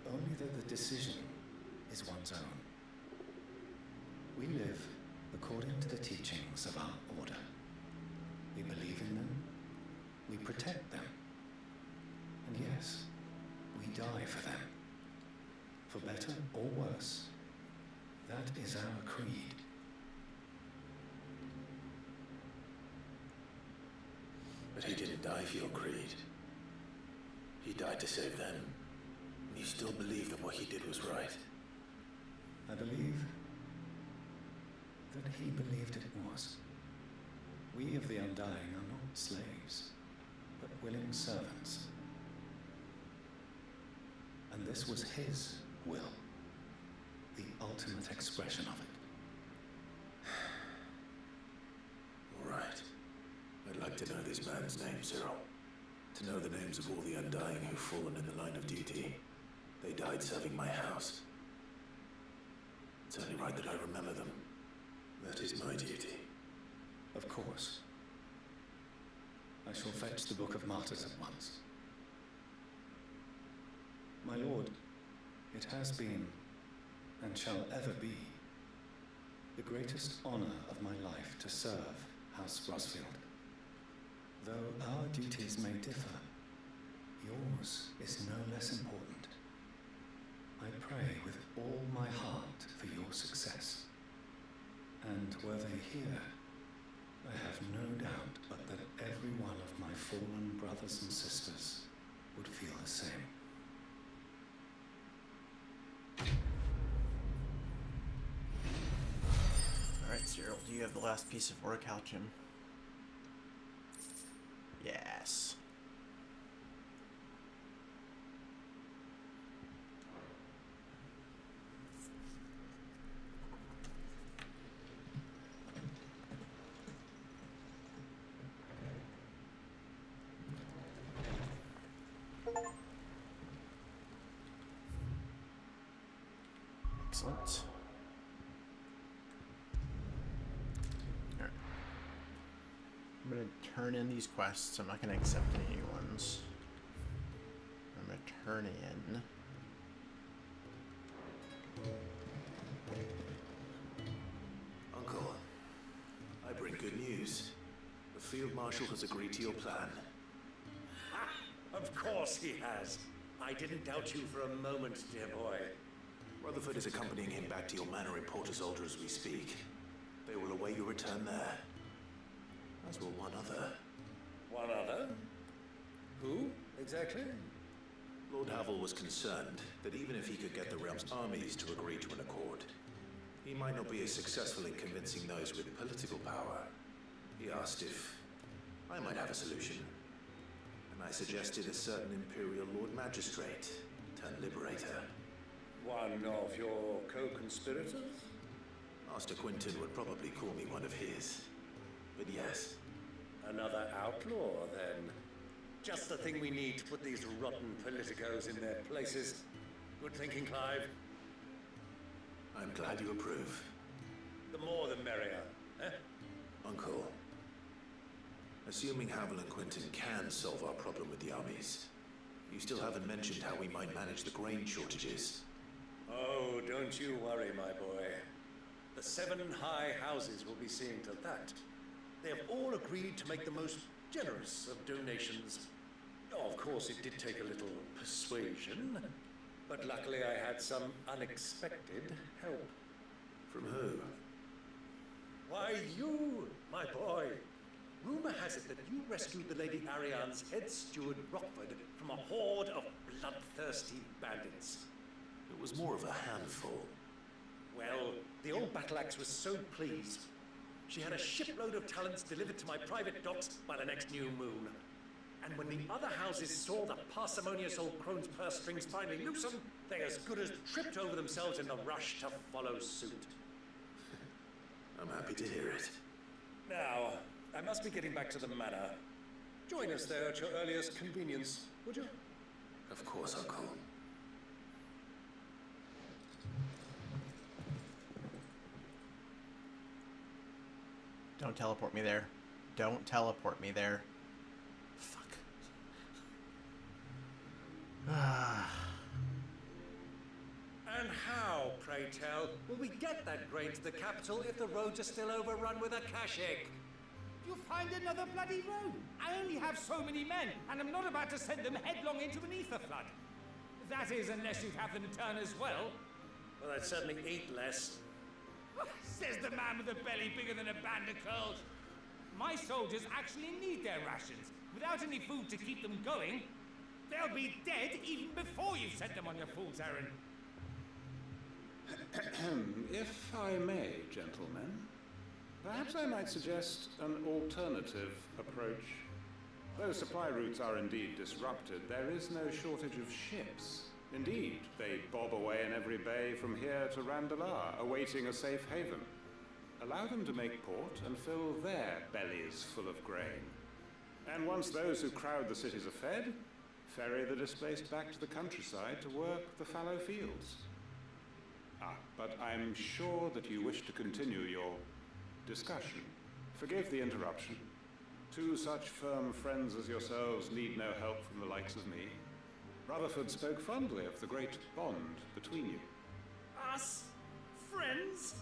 only that the decision is one's own. We live according to the teachings of our order. We believe in them, we protect them, and yes, we die for them. For better or worse, that is our creed. But he didn't die for your creed. He died to save them. And you still believe that what he did was right. I believe that he believed it was. We of the Undying are not slaves, but willing servants. And this was his will, the ultimate expression of it. All right. I'd like to know this man's name, Cyril. To know the names of all the Undying who've fallen in the line of duty. They died serving my house. It's only right that I remember them. That is my duty. Of course. I shall fetch the Book of Martyrs at once. My lord, it has been, and shall ever be, the greatest honor of my life to serve House Rosfield. Though our duties may differ, yours is no less important. I pray with all my heart for your success. And were they here, I have no doubt but that every one of my fallen brothers and sisters would feel the same. Alright, Cyril, do you have the last piece of orichalcum? Yes. Excellent. Alright. I'm going to turn in these quests. I'm not going to accept any new ones. I'm going to turn in... Uncle, I bring good news. The Field Marshal has agreed to your plan. Of course he has. I didn't doubt you for a moment, dear boy. Rutherford is accompanying him back to your manor in Porter's Alder as we speak. They will await your return there. As will one other. One other? Who, exactly? Lord Havel was concerned that even if he could get the realm's armies to agree to an accord, he might not be as successful in convincing those with political power. He asked if I might have a solution. And I suggested a certain Imperial Lord Magistrate turned Liberator. One of your co-conspirators? Master Quinton would probably call me one of his. But yes. Another outlaw, then. Just the thing we need to put these rotten politicos in their places. Good thinking, Clive. I'm glad you approve. The more the merrier, eh? Uncle, assuming Havel and Quinton can solve our problem with the armies, you still haven't mentioned how we might manage the grain shortages. Oh, don't you worry, my boy. The 7 high houses will be seeing to that. They have all agreed to make the most generous of donations. Oh, of course, it did take a little persuasion, but luckily I had some unexpected help. From who? Why, you, my boy. Rumor has it that you rescued the Lady Ariane's head steward, Rockford, from a horde of bloodthirsty bandits. It was more of a handful. Well, the old battle axe was so pleased. She had a shipload of talents delivered to my private docks by the next new moon. And when the other houses saw the parsimonious old crone's purse strings finally loosen, they as good as tripped over themselves in the rush to follow suit. I'm happy to hear it. Now, I must be getting back to the manor. Join us there at your earliest convenience, would you? Of course, Uncle. Don't teleport me there. Don't teleport me there. Fuck. And how, pray tell, will we get that grain to the capital if the roads are still overrun with Akashic? You'll find another bloody road. I only have so many men, and I'm not about to send them headlong into an ether flood. That is, unless you'd have them turn as well. Well, I'd certainly eat less. Says the man with a belly bigger than a band of curls. My soldiers actually need their rations. Without any food to keep them going, they'll be dead even before you've sent them on your fool's errand. If I may, gentlemen, perhaps I might suggest an alternative approach. Though supply routes are indeed disrupted, there is no shortage of ships. Indeed, they bob away in every bay from here to Randalar, awaiting a safe haven. Allow them to make port and fill their bellies full of grain. And once those who crowd the cities are fed, ferry the displaced back to the countryside to work the fallow fields. But I'm sure that you wish to continue your discussion. Forgive the interruption. Two such firm friends as yourselves need no help from the likes of me. Rutherford spoke fondly of the great bond between you. Us? Friends?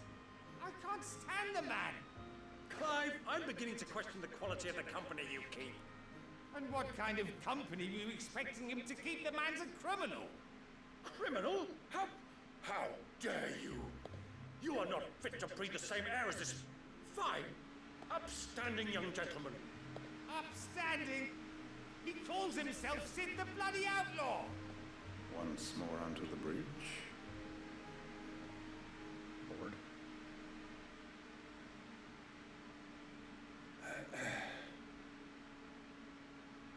I can't stand the man. Clive, I'm beginning to question the quality of the company you keep. And what kind of company were you expecting him to keep? The man's a criminal. Criminal? How dare you? You are not fit to breathe the same air as this fine, upstanding young gentleman. Upstanding? He calls himself Sid the Bloody Outlaw. Once more onto the breach. Bored.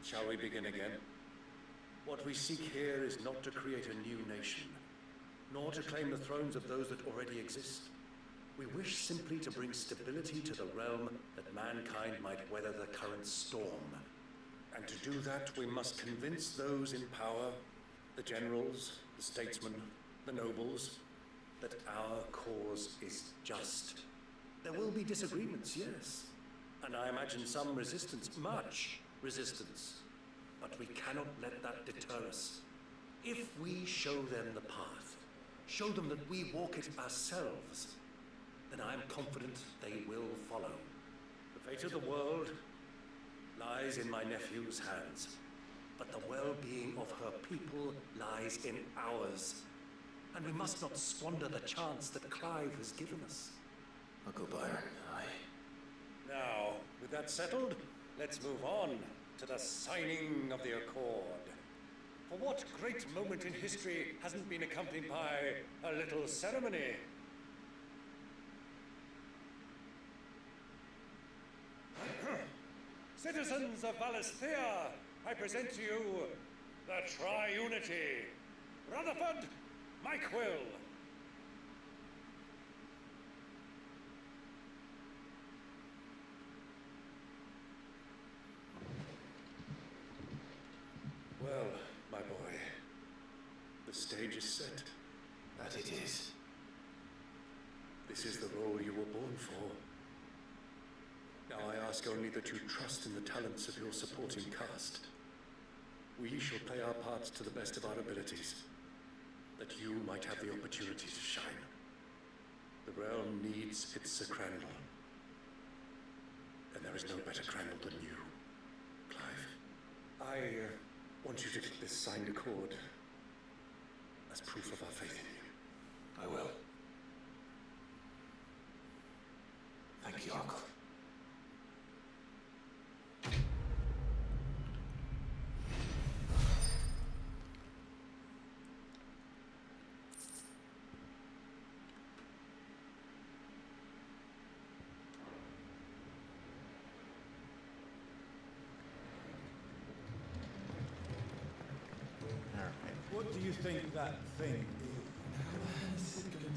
Shall we begin again? What we seek here is not to create a new nation, nor to claim the thrones of those that already exist. We wish simply to bring stability to the realm that mankind might weather the current storm. And to do that, we must convince those in power, the generals, the statesmen, the nobles, that our cause is just. There will be disagreements, yes. And I imagine some resistance, much resistance. But we cannot let that deter us. If we show them the path, show them that we walk it ourselves, then I am confident they will follow. The fate of the world lies in my nephew's hands, but the well-being of her people lies in ours. And we must not squander the chance that Clive has given us. Uncle Byron, Now, with that settled, let's move on to the signing of the Accord. For what great moment in history hasn't been accompanied by a little ceremony? Citizens of Valisthea, I present to you the Triunity. Rutherford, Mike Will. Well, my boy, the stage is set. That it is. This is the role you were born for. Now I ask only that you trust in the talents of your supporting cast. We shall play our parts to the best of our abilities, that you might have the opportunity to shine. The realm needs its Sir Crandall, and there is no better Crandall than you, Clive. I want you to take this signed accord as proof of our faith in you. I will. Thank you, Uncle. What do you think that thing is? How is it going to be?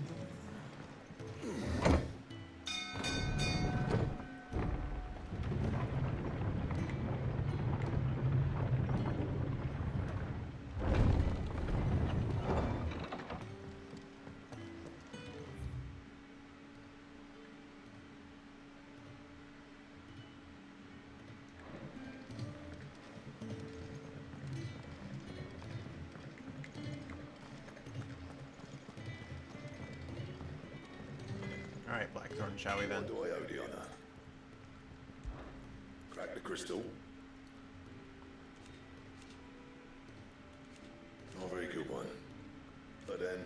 Alright, Blackthorn, shall we then? What do I owe the honor? Crack the crystal. Not a very good one. But then...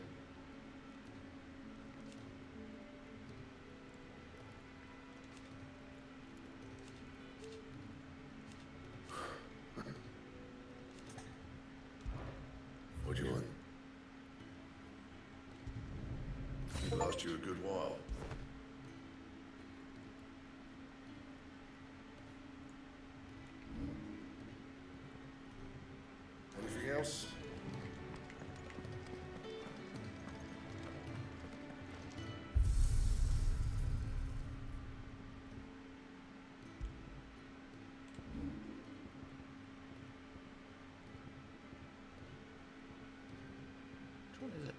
What do you want? It last you a good while. Anything else? Which one is it?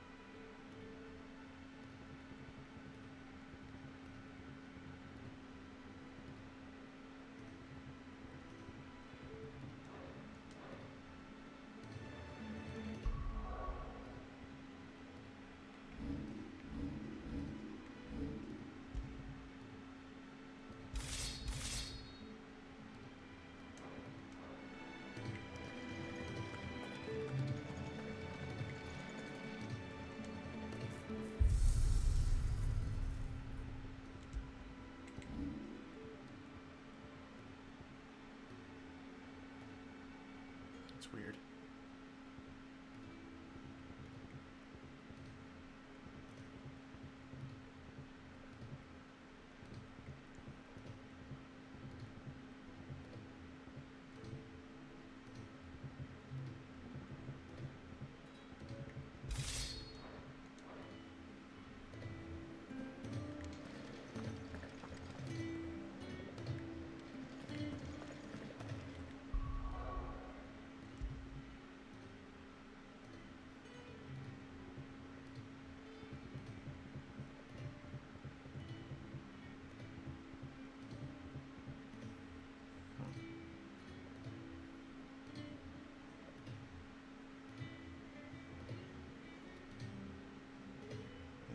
It's weird.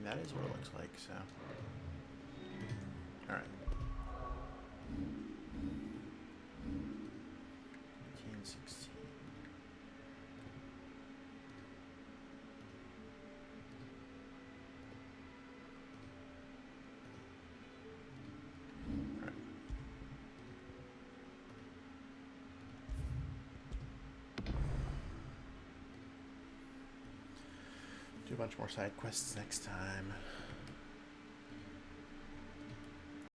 And that is what it looks like, so. Alright. 1816. Alright. Do a bunch more side quests next time.